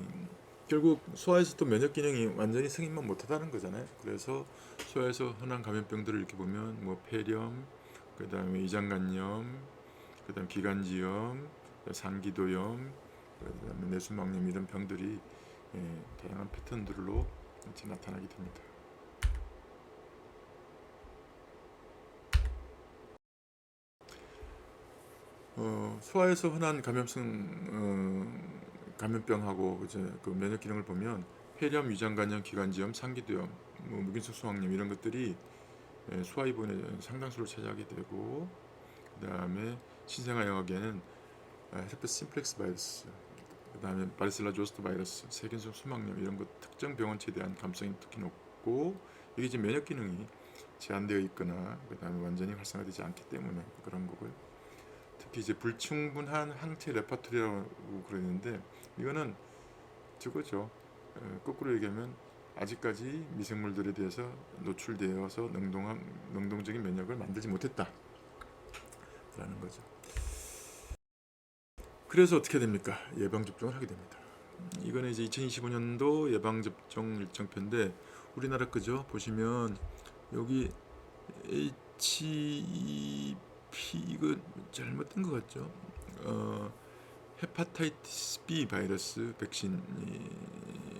결국 소아에서 또 면역 기능이 완전히 승인만 못하다는 거잖아요. 그래서 소아에서 흔한 감염병들을 이렇게 보면 뭐 폐렴, 그 다음에 위장관염, 그 다음 기관지염, 상기도염, 그 다음에 뇌수막염 이런 병들이 다양한 패턴들로 나타나게 됩니다. 소아에서 흔한 감염성 감염병하고 이제 그 면역 기능을 보면 폐렴, 위장관염, 기관지염, 상기도염, 뭐 무균성 수막염 이런 것들이 소아 입원의 상당수를 차지하게 되고 그 다음에 신생아 영역에는 헤르페스 심플렉스 바이러스, 그 다음에 바리셀라 조스터 바이러스, 세균성 수막염 이런 것 특정 병원체에 대한 감성이 특히 높고 이게 이제 면역 기능이 제한되어 있거나 그 다음에 완전히 활성화되지 않기 때문에 그런 거고요. 특히 이제 불충분한 항체 레퍼토리라고 그러는데 이거는 저거죠. 거꾸로 얘기하면 아직까지 미생물들에 대해서 노출되어서 능동적인 면역을 만들지 못했다라는 거죠. 그래서 어떻게 됩니까? 예방 접종을 하게 됩니다. 이거는 이제 2025년도 예방 접종 일정표인데 우리나라 거죠. 보시면 여기 HEP 이거 잘못된 것 같죠? 헤파타이티스 B 바이러스 백신이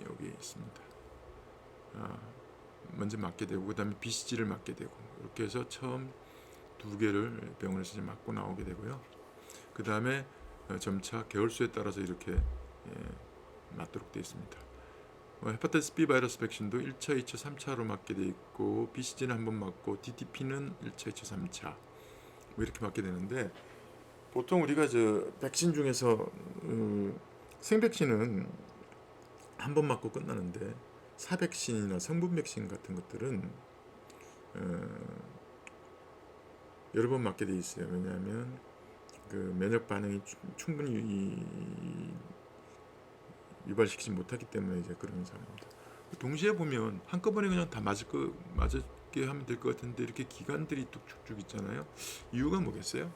여기 있습니다. 먼저 맞게 되고 그 다음에 BCG를 맞게 되고 이렇게 해서 처음 2개를 병원에서 이제 맞고 나오게 되고요. 그 다음에 점차 개월수에 따라서 이렇게 맞도록 되어 있습니다. 헤파타이티스 B 바이러스 백신도 1차, 2차, 3차로 맞게 되어 있고 BCG는 한번 맞고 DTP는 1차, 2차, 3차 뭐 이렇게 맞게 되는데 보통 우리가 저 백신 중에서 생백신은 한 번 맞고 끝나는데 사백신이나 성분 백신 같은 것들은 여러 번 맞게 돼 있어요. 왜냐하면 그 면역 반응이 충분히 유발시키지 못하기 때문에 이제 그런 상황입니다. 동시에 보면 한꺼번에 그냥 다 맞게 하면 될 것 같은데 이렇게 기간들이 쭉쭉 있잖아요. 이유가 뭐겠어요?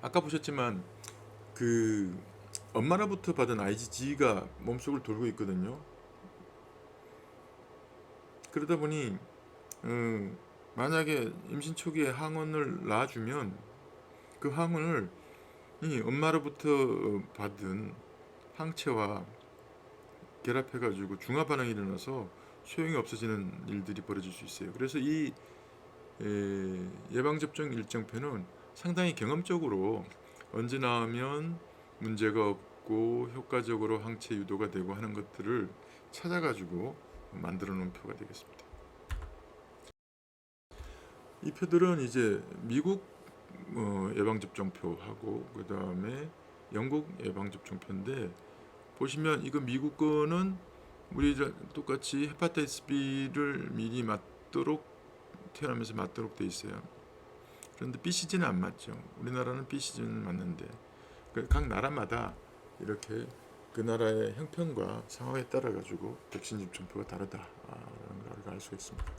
아까 보셨지만 그 엄마로부터 받은 IgG가 몸속을 돌고 있거든요. 그러다 보니 만약에 임신 초기에 항원을 낳아주면 그 항원을 이 엄마로부터 받은 항체와 결합해가지고 중화 반응이 일어나서 소용이 없어지는 일들이 벌어질 수 있어요. 그래서 이 예방접종 일정표는 상당히 경험적으로 언제 나오면 문제가 없고 효과적으로 항체 유도가 되고 하는 것들을 찾아가지고 만들어 놓은 표가 되겠습니다. 이 표들은 이제 미국 예방접종표하고 그 다음에 영국 예방접종표인데, 보시면 이거 미국 거는 우리 똑같이 헤파타이티스 B를 미리 맞도록 태어나면서 맞도록 돼 있어요. 그런데 BCG는 안 맞죠. 우리나라는 BCG는 맞는데 각 나라마다 이렇게 그 나라의 형편과 상황에 따라 가지고 백신 접종표가 다르다라는 걸 알 수가 있습니다.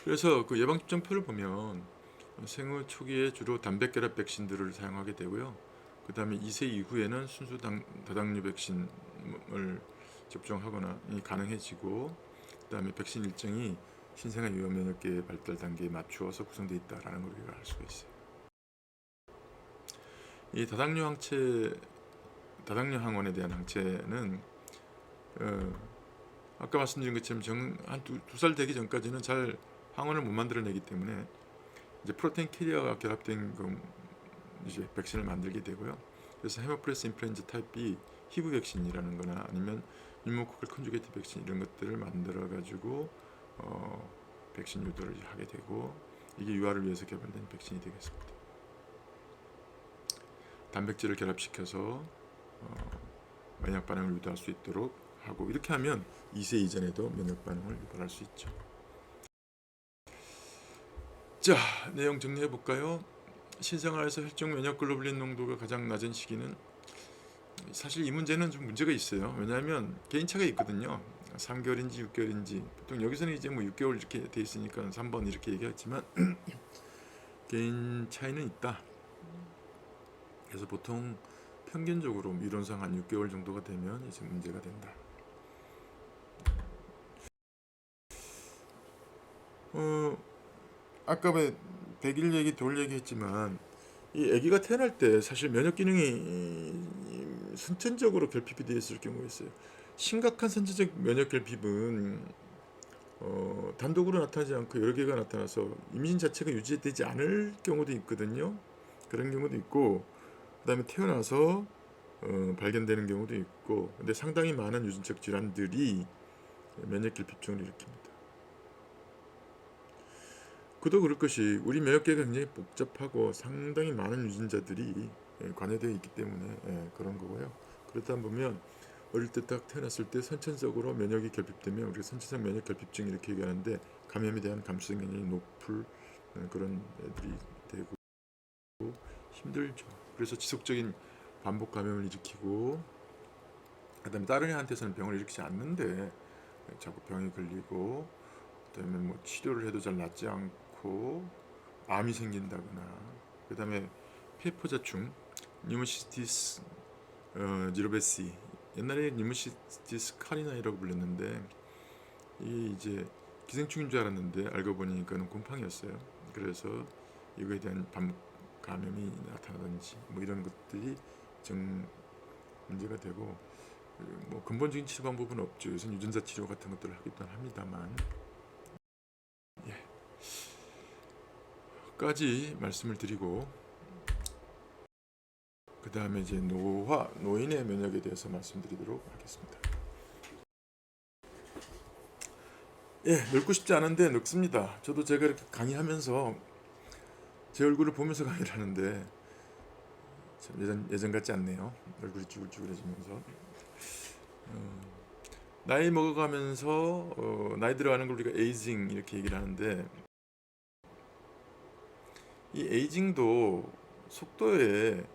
그래서 그 예방접종표를 보면 생후 초기에 주로 단백결합 백신들을 사용하게 되고요. 그 다음에 2세 이후에는 순수 다당류 백신을 접종하거나 가능해지고, 그 다음에 백신 일정이 신생아 유효 면역계 발달 단계에 맞추어서 구성되어 있다라는 걸 우리가 알 수가 있어요. 이 다당류 항원에 대한 항체는 아까 말씀드린 것처럼 한 두 살 되기 전까지는 잘 항원을 못 만들어내기 때문에 이제 프로테인 캐리어가 결합된 이제 백신을 만들게 되고요. 그래서 헤모필러스 인플루엔자 타입 B 희부 백신이라는 거나 아니면 뉴모코컬 컨주게이트 백신 이런 것들을 만들어 가지고 백신 유도를 하게 되고, 이게 유아를 위해서 개발된 백신이 되겠습니다. 단백질을 결합시켜서 면역 반응을 유도할 수 있도록 하고, 이렇게 하면 2세 이전에도 면역 반응을 유발할 수 있죠. 자, 내용 정리해 볼까요? 신생아에서 혈중 면역 글로불린 농도가 가장 낮은 시기는, 사실 이 문제는 좀 문제가 있어요. 왜냐하면 개인차가 있거든요. 3개월인지 6개월인지, 보통 여기서는 이제 뭐 6개월 이렇게 돼 있으니까 3번 이렇게 얘기했지만 개인 차이는 있다. 그래서 보통 평균적으로 이론상 한 6개월 정도가 되면 이제 문제가 된다. 아까 왜 100일 얘기, 돌 얘기 했지만, 이 아기가 태어날 때 사실 면역 기능이 선천적으로 결핍이 되어 있을 경우가 있어요. 심각한 선천적 면역 결핍은 단독으로 나타나지 않고 여러 개가 나타나서 임신 자체가 유지되지 않을 경우도 있거든요. 그런 경우도 있고, 그 다음에 태어나서 발견되는 경우도 있고, 근데 상당히 많은 유전적 질환들이 면역 결핍증을 일으킵니다. 그도 그럴 것이 우리 면역계가 굉장히 복잡하고 상당히 많은 유전자들이 관여되어 있기 때문에 그런 거고요. 그렇다 보면 어릴 때 딱 태어났을 때 선천적으로 면역이 결핍되면 우리가 선천성 면역 결핍증 이렇게 얘기하는데, 감염에 대한 감수성이 굉장히 높은 그런 애들이 되고 힘들죠. 그래서 지속적인 반복 감염을 일으키고, 그다음에 다른 애한테서는 병을 일으키지 않는데 자꾸 병이 걸리고, 그다음에 뭐 치료를 해도 잘 낫지 않고 암이 생긴다거나, 그다음에 폐포자충 뉴모시스티스 지로베시, 옛날에 뉴모시스티스 카리나이라고 불렸는데 이게 이제 기생충인 줄 알았는데 알고 보니까는 곰팡이였어요. 그래서 이거에 대한 반복 감염이 나타나든지 뭐 이런 것들이 문제가 되고, 뭐 근본적인 치료 방법은 없죠. 요새 유전자 치료 같은 것들을 하기도 합니다만, 까지 말씀을 드리고, 그 다음에 이제 노인의 면역에 대해서 말씀드리도록 하겠습니다. 늙고 싶지 않은데 늙습니다. 저도 제가 이렇게 강의하면서 제 얼굴을 보면서 강의를 하는데 참 예전 같지 않네요. 얼굴이 쭈글쭈글해지면서 나이 먹어가면서 나이 들어가는 걸 우리가 에이징 이렇게 얘기를 하는데, 이 에이징도 속도에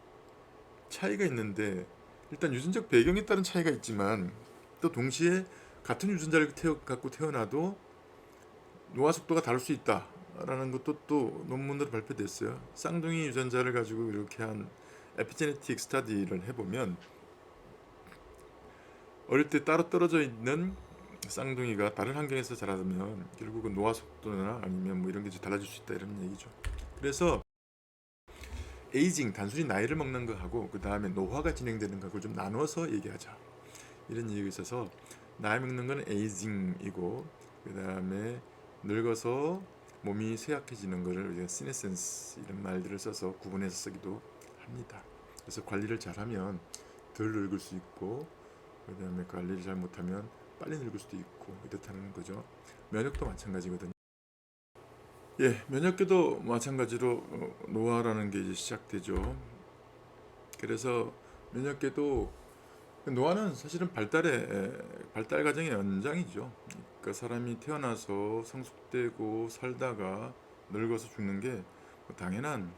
차이가 있는데, 일단 유전적 배경에 따른 차이가 있지만 또 동시에 같은 유전자를 갖고 태어나도 노화 속도가 다를 수 있다라는 것도 또 논문으로 발표됐어요. 쌍둥이 유전자를 가지고 이렇게 한 에피제네틱 스터디를 해보면 어릴 때 따로 떨어져 있는 쌍둥이가 다른 환경에서 자라면 결국은 노화 속도나 아니면 뭐 이런 게 달라질 수 있다, 이런 얘기죠. 그래서 에이징, 단순히 나이를 먹는 거하고 그 다음에 노화가 진행되는 거하고 좀 나눠서 얘기하자. 이런 얘기가 있어서 나이 먹는 건 에이징이고 그 다음에 늙어서 몸이 쇠약해지는 것을 우리가 시네센스 이런 말들을 써서 구분해서 쓰기도 합니다. 그래서 관리를 잘하면 덜 늙을 수 있고 그 다음에 관리를 잘 못하면 빨리 늙을 수도 있고 이렇다는 거죠. 면역도 마찬가지거든요. 예, 면역계도 마찬가지로 노화라는 게 이제 시작되죠. 그래서 면역계도 노화는 사실은 발달 과정의 연장이죠. 그러니까 사람이 태어나서 성숙되고 살다가 늙어서 죽는 게 당연한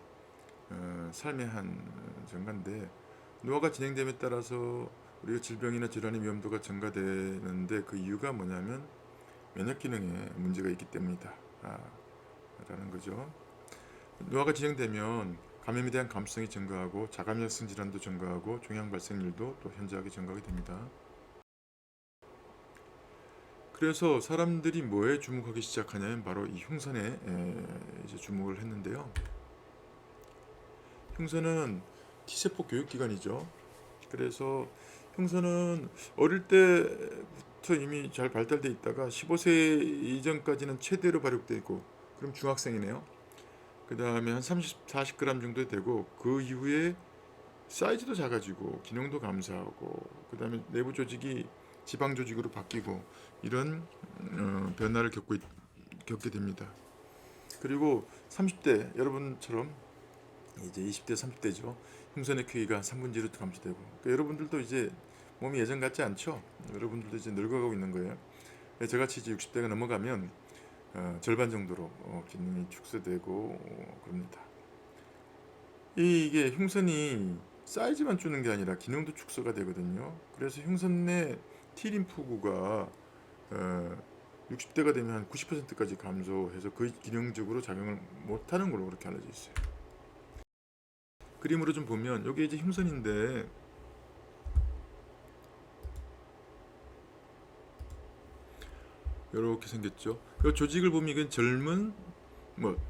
삶의 한 증가인데 노화가 진행됨에 따라서 우리가 질병이나 질환의 위험도가 증가되는데 그 이유가 뭐냐면 면역 기능에 문제가 있기 때문이다 라는 거죠. 노화가 진행되면 감염에 대한 감수성이 증가하고 자가면역성 질환도 증가하고 종양 발생률도 또 현저하게 증가하게 됩니다. 그래서 사람들이 뭐에 주목하기 시작하냐면 바로 이 흉선에 이제 주목을 했는데요. 흉선은 T세포 교육기관이죠. 그래서 흉선은 어릴 때부터 이미 잘 발달돼 있다가 15세 이전까지는 최대로 발육돼 있고 그럼 중학생이네요. 그 다음에 한 30, 40g 정도 되고 그 이후에 사이즈도 작아지고 기능도 감소하고 그 다음에 내부 조직이 지방 조직으로 바뀌고 이런 변화를 겪게 됩니다. 그리고 30대 여러분처럼 이제 20대 30대죠. 흉선의 크기가 3분의 1로 감소되고 그러니까 여러분들도 이제 몸이 예전 같지 않죠. 여러분들도 이제 늙어가고 있는 거예요. 저같이 이제 60대가 넘어가면 절반 정도로 기능이 축소되고 그럽니다. 이게 흉선이 사이즈만 주는 게 아니라 기능도 축소가 되거든요. 그래서 흉선 내 T림프구가 60대가 되면 한 90%까지 감소해서 거의 기능적으로 작용을 못하는 걸로 그렇게 알려져 있어요. 그림으로 좀 보면 여기 이제 흉선인데 이렇게 생겼죠. 이 조직을 보면 이건 젊은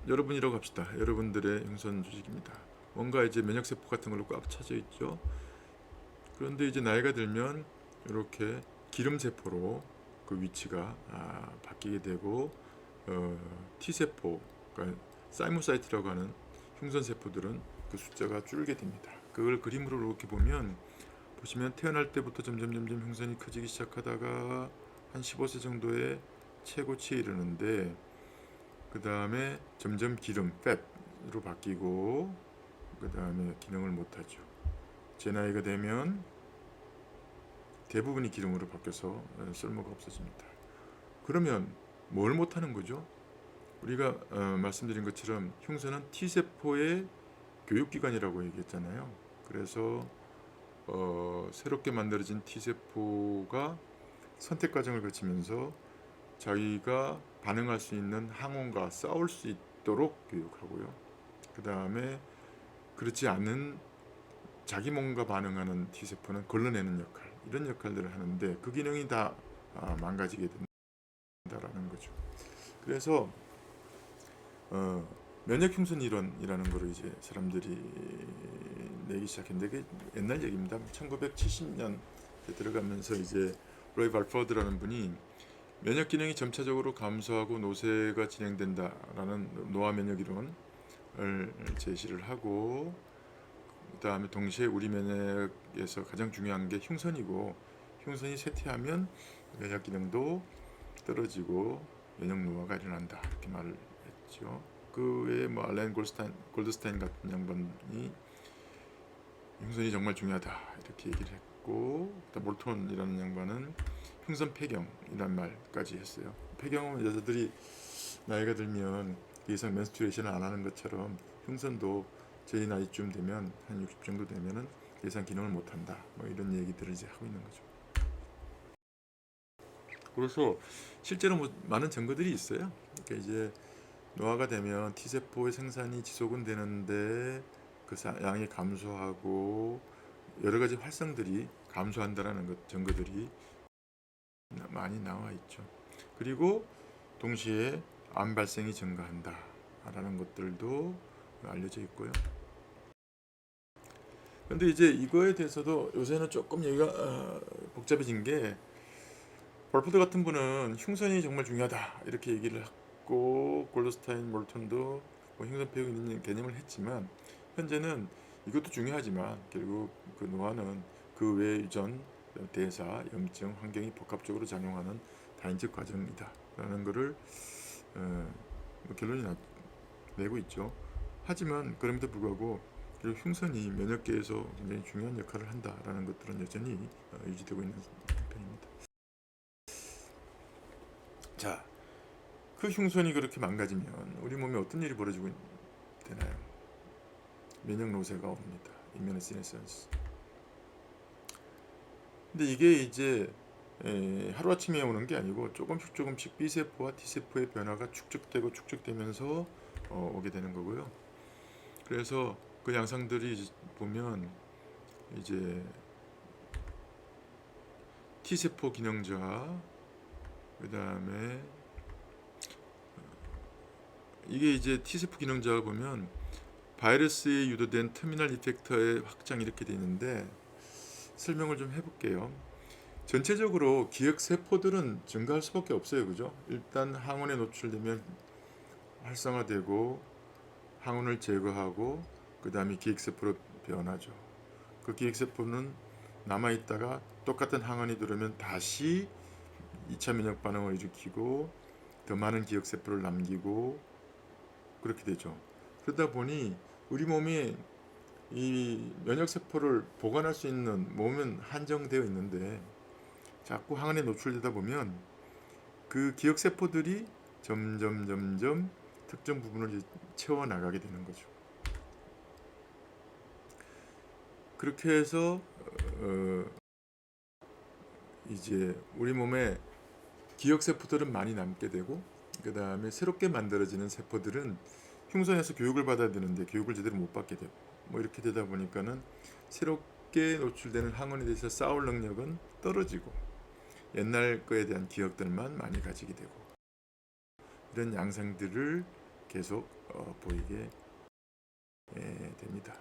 여러분이라고 합시다. 여러분들의 흉선 조직입니다. 뭔가 이제 면역세포 같은 걸로 꽉 차져 있죠. 그런데 이제 나이가 들면 이렇게 기름세포로 그 위치가 바뀌게 되고 T세포, 그러니까 사이모사이트라고 하는 흉선세포들은 그 숫자가 줄게 됩니다. 그걸 그림으로 이렇게 보시면 태어날 때부터 점점 흉선이 커지기 시작하다가 한 15세 정도의 최고치에 이르는데 그 다음에 점점 기름, 팻으로 바뀌고 그 다음에 기능을 못하죠. 제 나이가 되면 대부분이 기름으로 바뀌어서 쓸모가 없어집니다. 그러면 뭘 못하는 거죠? 우리가 말씀드린 것처럼 흉선은 T세포의 교육기관이라고 얘기했잖아요. 그래서 새롭게 만들어진 T세포가 선택 과정을 거치면서 자기가 반응할 수 있는 항원과 싸울 수 있도록 교육하고요. 그 다음에 그렇지 않은 자기 몸과 반응하는 T세포는 걸러내는 역할, 이런 역할들을 하는데 그 기능이 다 망가지게 된다라는 거죠. 그래서 면역 흉선 이론이라는 거를 이제 사람들이 내기 시작했는데 그게 옛날 얘기입니다. 1970년대 들어가면서 이제 로이 발포드라는 분이 면역 기능이 점차적으로 감소하고 노쇠가 진행된다라는 노화 면역 이론을 제시를 하고 그 다음에 동시에 우리 면역에서 가장 중요한 게 흉선이고 흉선이 쇠퇴하면 면역 기능도 떨어지고 면역 노화가 일어난다 이렇게 말을 했죠. 그 외에 알렌 골드스타인 같은 양반이 흉선이 정말 중요하다 이렇게 얘기를 했고 몰톤이라는 양반은 흉선 폐경이란 말까지 했어요. 폐경은 여자들이 나이가 들면 이상 menstruation을 안 하는 것처럼 흉선도 제 나이쯤 되면 한 60 정도 되면은 예상 기능을 못 한다. 이런 얘기들을 이제 하고 있는 거죠. 그래서 실제로 많은 증거들이 있어요. 그러니까 이제 노화가 되면 T세포의 생산이 지속은 되는데 그 양이 감소하고 여러 가지 활성들이 감소한다라는 증거들이 많이 나와 있죠. 그리고 동시에 암 발생이 증가한다라는 것들도 알려져 있고요. 그런데 이제 이거에 대해서도 요새는 조금 얘기가 복잡해진 게 볼포드 같은 분은 흉선이 정말 중요하다 이렇게 얘기를 했고 골드스타인 몰턴도 뭐 흉선 표현 있는 개념을 했지만 현재는 이것도 중요하지만 결국 그 노화는 그 외 유전, 대사, 염증, 환경이 복합적으로 작용하는 다인적 과정이다라는 것을 뭐 결론이 내고 있죠. 하지만 그럼에도 불구하고 결국 흉선이 면역계에서 굉장히 중요한 역할을 한다라는 것들은 여전히 유지되고 있는 편입니다. 자, 그 흉선이 그렇게 망가지면 우리 몸에 어떤 일이 벌어지고 되나요? 면역 노쇠가 옵니다. immunosenescence. 근데 이게 이제 하루아침에 오는 게 아니고 조금씩 B세포와 T세포의 변화가 축적되면서 오게 되는 거고요. 그래서 그 양상들이 보면 이제 T세포 기능자, 그 다음에 이게 이제 T세포 기능자가 보면 바이러스에 유도된 터미널 이펙터의 확장이 이렇게 되어 있는데 설명을 좀 해볼게요. 전체적으로 기억세포들은 증가할 수밖에 없어요. 그죠? 일단 항원에 노출되면 활성화되고 항원을 제거하고 그 다음에 기획세포로 변하죠. 그 기획세포는 남아있다가 똑같은 항원이 들어오면 다시 2차 면역 반응을 일으키고 더 많은 기억세포를 남기고 그렇게 되죠. 그러다 보니 우리 몸이 이 면역세포를 보관할 수 있는 몸은 한정되어 있는데 자꾸 항원에 노출되다 보면 그 기억세포들이 점점 특정 부분을 채워나가게 되는 거죠. 그렇게 해서 이제 우리 몸에 기억세포들은 많이 남게 되고 그 다음에 새롭게 만들어지는 세포들은 흉선에서 교육을 받아야 되는데 교육을 제대로 못 받게 되고 뭐 이렇게 되다 보니까는 새롭게 노출되는 항원에 대해서 싸울 능력은 떨어지고 옛날 거에 대한 기억들만 많이 가지게 되고 이런 양상들을 계속 보이게 됩니다.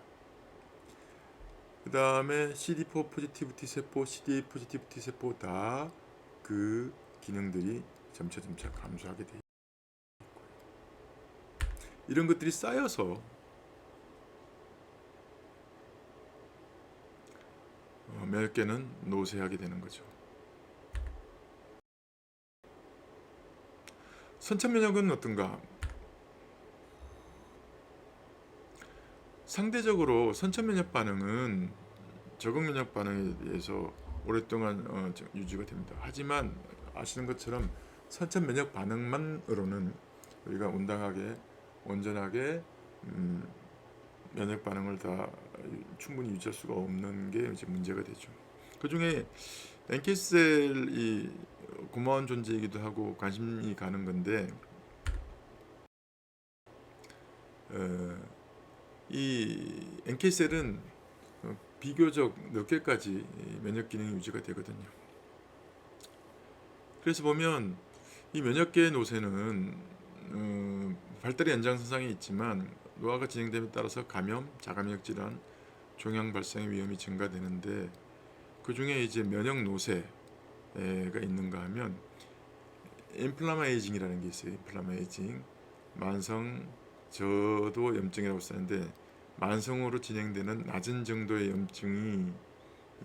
그 다음에 CD4 포지티브 T세포, CD8 포지티브 T세포 다 그 기능들이 점차 감소하게 돼 있고요. 이런 것들이 쌓여서 면역계는 노쇠하게 되는 거죠. 선천면역은 어떤가? 상대적으로 선천면역 반응은 적응면역 반응에 의해서 오랫동안 유지가 됩니다. 하지만 아시는 것처럼 선천면역 반응만으로는 우리가 온전하게 면역 반응을 다 충분히 유지할 수가 없는 게 이제 문제가 되죠. 그 중에 NK셀이 고마운 존재이기도 하고 관심이 가는 건데 이 NK셀은 비교적 늦게까지 면역 기능이 유지가 되거든요. 그래서 보면 이 면역계의 노쇠는 발달의 연장선상에 있지만 노화가 진행됨에 따라서 감염, 자가면역 질환, 종양 발생의 위험이 증가되는데 그 중에 이제 면역 노쇠가 있는가 하면 인플라메이징이라는 게 있어요. 인플라메이징 만성 저도 염증이라고 쓰는데 만성으로 진행되는 낮은 정도의 염증이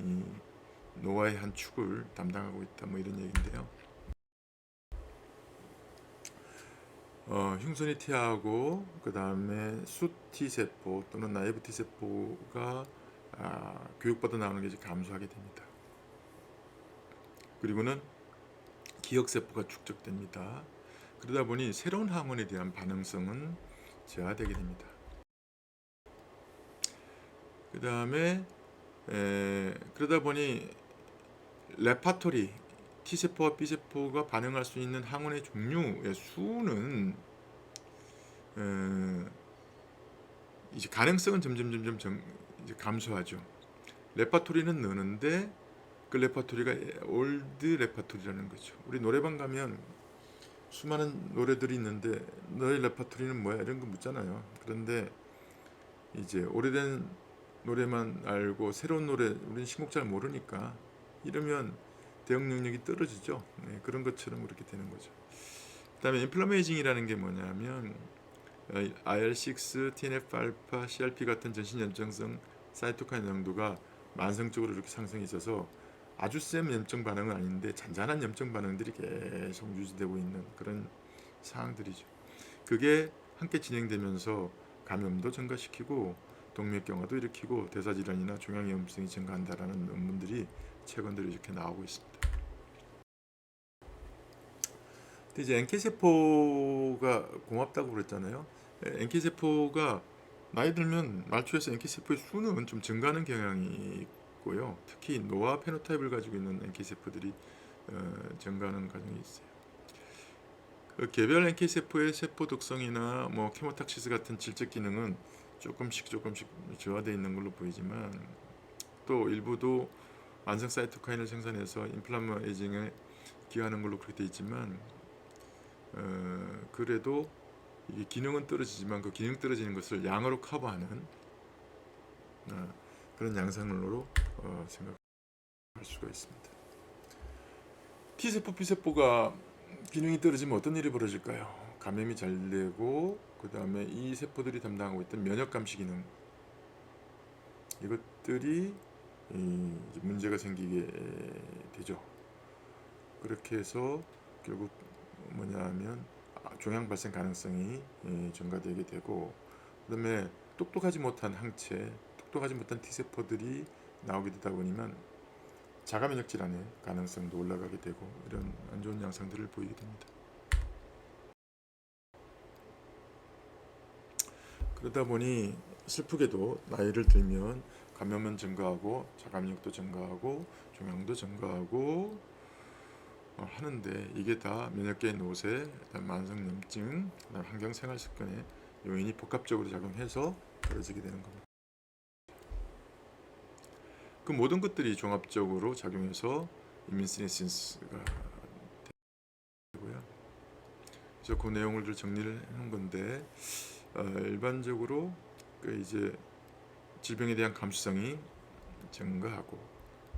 이 노화의 한 축을 담당하고 있다. 뭐 이런 얘기인데요. 흉선이 T하고 그 다음에 수 T세포 또는 나이브 T세포가 교육받아 나오는 게 이제 감소하게 됩니다. 그리고는 기억세포가 축적됩니다. 그러다 보니 새로운 항원에 대한 반응성은 저하되게 됩니다. 그 다음에 그러다 보니 레파토리 T세포와 B세포가 반응할 수 있는 항원의 종류의 수는 이제 가능성은 점점 이제 감소하죠. 레파토리는 느는데 그 레파토리가 올드 레파토리라는 거죠. 우리 노래방 가면 수많은 노래들이 있는데 너의 레파토리는 뭐야 이런 거 묻잖아요. 그런데 이제 오래된 노래만 알고 새로운 노래 우리는 신곡 잘 모르니까 이러면 대응 능력이 떨어지죠. 네, 그런 것처럼 그렇게 되는 거죠. 그다음에 인플라메이징이라는 게 뭐냐면 IL6, TNF-알파, CRP 같은 전신 염증성 사이토카인 농도가 만성적으로 이렇게 상승이 있어서 아주 센 염증 반응은 아닌데 잔잔한 염증 반응들이 계속 유지되고 있는 그런 상황들이죠. 그게 함께 진행되면서 감염도 증가시키고 동맥경화도 일으키고 대사질환이나 종양위험성이 증가한다라는 논문들이 최근 들어 이렇게 나오고 있습니다. 근데 이제 NK세포가 고맙다고 그랬잖아요. NK세포가 나이 들면 말초에서 NK세포의 수는 좀 증가하는 경향이 있고요. 특히 노화 페노타입을 가지고 있는 NK세포들이 증가하는 과정이 있어요. 그 개별 NK세포의 세포 독성이나 뭐 케모탁시스 같은 질적 기능은 조금씩 저하되어 있는 걸로 보이지만 또 일부도 만성 사이토카인을 생산해서 인플라메이징에 기여하는 걸로 그렇게 되어 있지만 그래도 이게 기능은 떨어지지만 그 기능 떨어지는 것을 양으로 커버하는 그런 양상으로 생각할 수가 있습니다. T세포, B세포가 기능이 떨어지면 어떤 일이 벌어질까요? 감염이 잘 되고 그 다음에 이 세포들이 담당하고 있던 면역감시 기능 이것들이 문제가 생기게 되죠. 그렇게 해서 결국 뭐냐 하면 종양 발생 가능성이 증가되게 되고 그 다음에 똑똑하지 못한 항체, 똑똑하지 못한 T세포들이 나오게 되다 보니만 자가면역 질환의 가능성도 올라가게 되고 이런 안 좋은 양상들을 보이게 됩니다. 그러다 보니 슬프게도 나이를 들면 감염은 증가하고 자가면역도 증가하고 종양도 증가하고 하는데 이게 다 면역계의 노쇠, 만성염증, 환경생활 습관의 요인이 복합적으로 작용해서 벌어지게 되는 겁니다. 그 모든 것들이 종합적으로 작용해서 이민시네신스가 되고요. 그래서 그 내용을 좀 정리를 해놓은 건데 일반적으로 그 이제 질병에 대한 감수성이 증가하고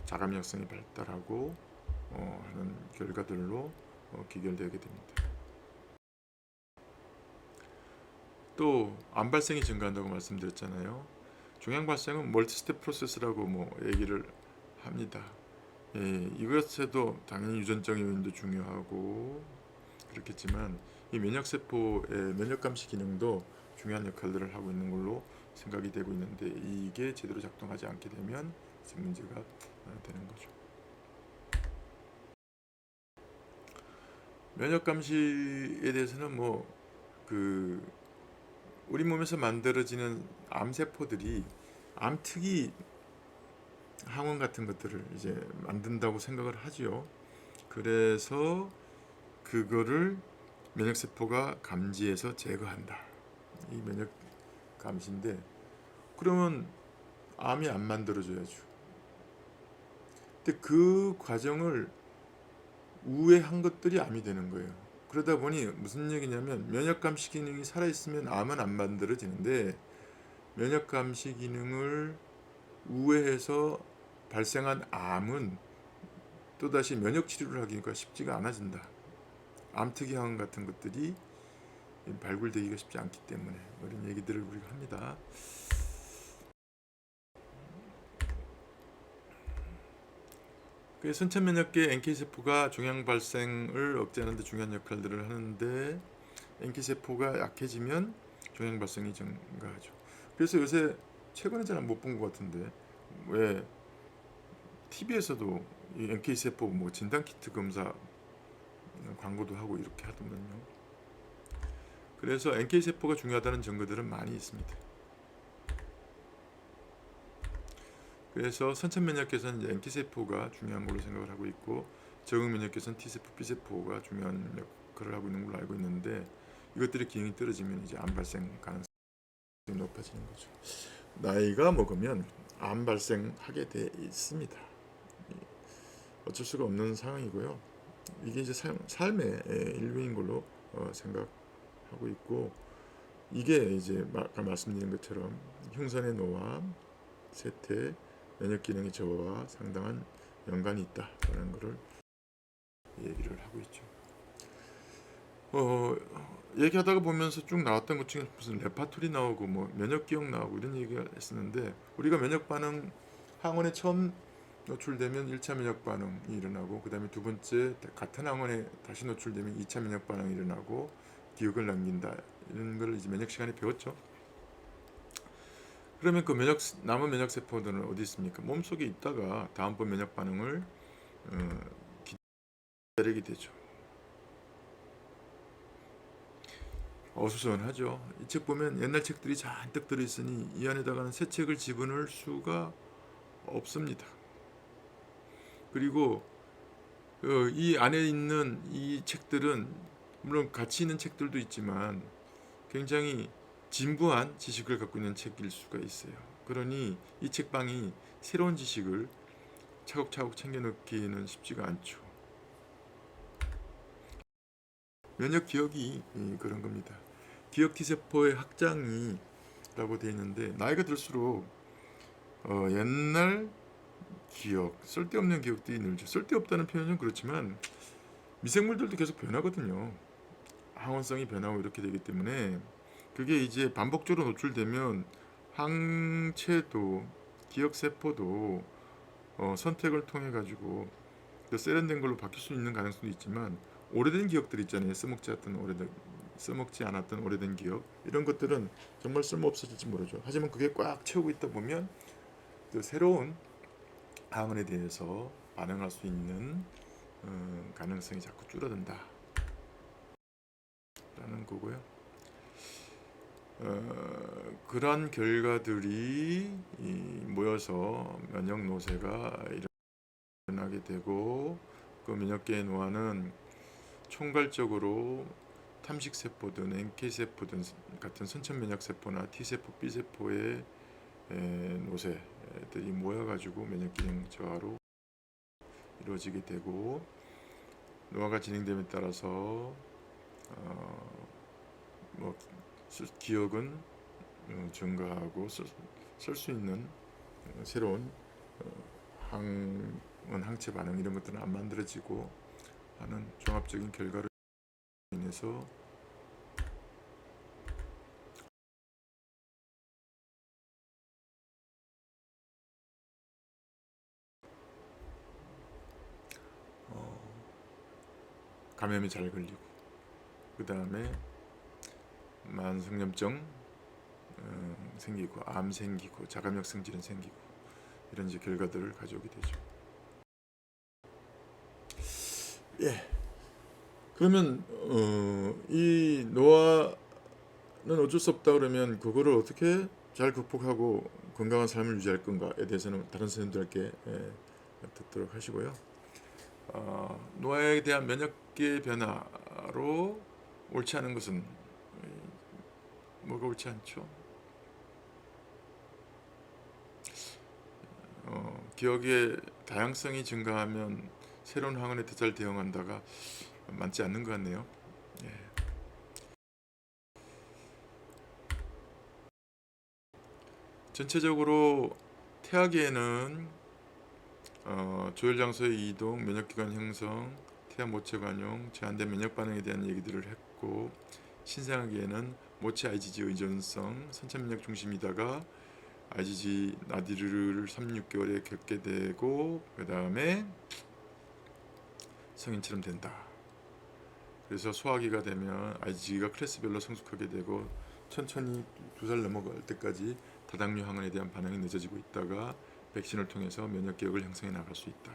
자가면역성이 발달하고 하는 결과들로 기결되게 됩니다. 또 암 발생이 증가한다고 말씀드렸잖아요. 종양 발생은 멀티스텝 프로세스라고 뭐 얘기를 합니다. 이것에도 당연히 유전적 요인도 중요하고 그렇겠지만 이 면역세포의 면역감시 기능도 중요한 역할들을 하고 있는 걸로 생각이 되고 있는데 이게 제대로 작동하지 않게 되면 문제가 되는 거죠. 면역감시에 대해서는 우리 몸에서 만들어지는 암세포들이 암특이 항원 같은 것들을 이제 만든다고 생각을 하지요. 그래서 그거를 면역세포가 감지해서 제거한다. 이 면역 감시인데 그러면 암이 안 만들어져야죠. 근데 그 과정을 우회한 것들이 암이 되는 거예요. 그러다 보니 무슨 얘기냐면 면역감시 기능이 살아있으면 암은 안 만들어지는데 면역감시 기능을 우회해서 발생한 암은 또다시 면역치료를 하기가 쉽지가 않아진다. 암특이항 같은 것들이 발굴되기가 쉽지 않기 때문에 이런 얘기들을 우리가 합니다. 선천면역계 NK세포가 종양 발생을 억제하는 데 중요한 역할들을 하는데 NK세포가 약해지면 종양 발생이 증가하죠. 그래서 요새 최근에 잘 못 본 것 같은데 왜 TV에서도 이 NK세포 뭐 진단키트 검사 광고도 하고 이렇게 하더만요. 그래서 NK세포가 중요하다는 증거들은 많이 있습니다. 그래서 선천면역계에서는 NK세포가 중요한 걸로 생각을 하고 있고 적응면역계에서는 T세포, B세포가 중요한 역할을 하고 있는 걸로 알고 있는데 이것들의 기능이 떨어지면 이제 암 발생 가능성이 높아지는 거죠. 나이가 먹으면 암 발생하게 돼 있습니다. 어쩔 수가 없는 상황이고요. 이게 이제 삶의 일부인 걸로 생각하고 있고 이게 이제 아까 말씀드린 것처럼 흉선의 노화, 쇠퇴, 면역 기능의 저하와 상당한 연관이 있다라는 것을 얘기를 하고 있죠. 얘기하다가 보면서 쭉 나왔던 것 중에 무슨 레파토리 나오고 뭐 면역 기억 나오고 이런 얘기를 했었는데, 우리가 면역 반응 항원에 처음 노출되면 1차 면역 반응이 일어나고, 그 다음에 두 번째 같은 항원에 다시 노출되면 2차 면역 반응이 일어나고 기억을 남긴다, 이런 걸 이제 면역 시간에 배웠죠. 그러면 그 남은 면역 세포들은 어디 있습니까? 몸속에 있다가 다음번 면역 반응을 기다리게 되죠. 어수선하죠. 이 책 보면 옛날 책들이 잔뜩 들어있으니 이 안에다가는 새 책을 집어넣을 수가 없습니다. 그리고 이 안에 있는 이 책들은 물론 가치 있는 책들도 있지만 굉장히 진부한 지식을 갖고 있는 책일 수가 있어요. 그러니 이 책방이 새로운 지식을 차곡차곡 챙겨 넣기는 쉽지가 않죠. 면역 기억이 그런 겁니다. 기억 T세포의 확장이라고 되어 있는데, 나이가 들수록 옛날 기억, 쓸데없는 기억들이 늘죠. 쓸데없다는 표현은 그렇지만 미생물들도 계속 변하거든요. 항원성이 변하고 이렇게 되기 때문에 그게 이제 반복적으로 노출되면 항체도 기억세포도 선택을 통해 가지고 세련된 걸로 바뀔 수 있는 가능성도 있지만, 오래된 기억들 있잖아요. 써먹지 않았던 오래된 기억, 이런 것들은 정말 쓸모없어질지 모르죠. 하지만 그게 꽉 채우고 있다 보면 또 새로운 항원에 대해서 반응할 수 있는 가능성이 자꾸 줄어든다 라는 거고요. 그런 결과들이 모여서 면역 노쇠가 일어나게 되고, 그 면역계의 노화는 총괄적으로 탐식세포든 NK세포든 같은 선천면역세포나 T세포, B세포의 노쇠들이 모여가지고 면역기능 저하로 이루어지게 되고, 노화가 진행됨에 따라서 기억은 증가하고 쓸 수 있는 새로운 항체 반응, 이런 것들은 안 만들어지고 하는 종합적인 결과로 인해서 감염이 잘 걸리고, 그 다음에 만성염증 생기고, 암 생기고, 자가면역 성질은 생기고, 이런 이제 결과들을 가져오게 되죠. 예. 그러면 이 노화는 어쩔 수 없다 그러면 그거를 어떻게 잘 극복하고 건강한 삶을 유지할 건가에 대해서는 다른 선생님들께 듣도록 하시고요. 노화에 대한 면역계 변화로 옳지 않은 것은 뭐가 옳지 않죠? 기억의 다양성이 증가하면 새로운 항원에 더 잘 대응한다가 많지 않는 것 같네요. 예. 전체적으로 태아계에는 조혈 장소의 이동, 면역기관 형성, 태아 모체 관용, 제한된 면역 반응에 대한 얘기들을 했고, 신생아계에는 모체 IgG 의존성, 선천 면역 중심이다가 IgG 나디르를 3-6개월에 겪게 되고, 그 다음에 성인처럼 된다. 그래서 소화기가 되면 IgG가 클래스별로 성숙하게 되고, 천천히 2살 넘어갈 때까지 다당류 항원에 대한 반응이 늦어지고 있다가 백신을 통해서 면역 기억을 형성해 나갈 수 있다.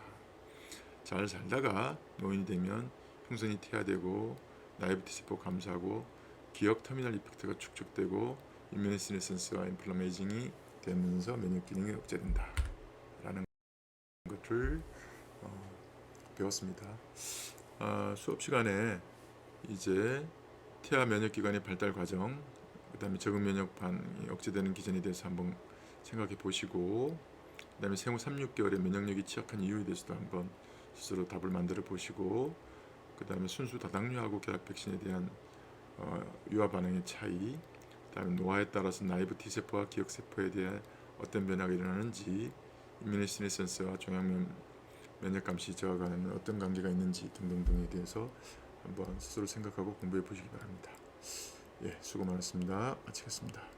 잘 살다가 노인이 되면 풍선이 퇴화되고 나이브 T세포 감소하고 기억 터미널 이펙트가 축적되고 임뮤니시네센스와 인플라메이징이 되면서 면역 기능이 억제된다 라는 것을 배웠습니다. 수업 시간에 이제 태아 면역 기관의 발달 과정, 그 다음에 적응 면역 반응이 억제되는 기전에 대해서 한번 생각해 보시고, 그 다음에 생후 3-6개월에 면역력이 취약한 이유에 대해서도 한번 스스로 답을 만들어 보시고, 그 다음에 순수 다당류하고 결합 백신에 대한 유아 반응의 차이, 그 다음에 노화에 따라서 나이브 T세포와 기억세포에 대한 어떤 변화가 일어나는지, 임뮤니시네센스와 종양면 면역 감시 저하과는 어떤 관계가 있는지 등등등에 대해서 한번 스스로 생각하고 공부해 보시기 바랍니다. 예, 수고 많았습니다. 마치겠습니다.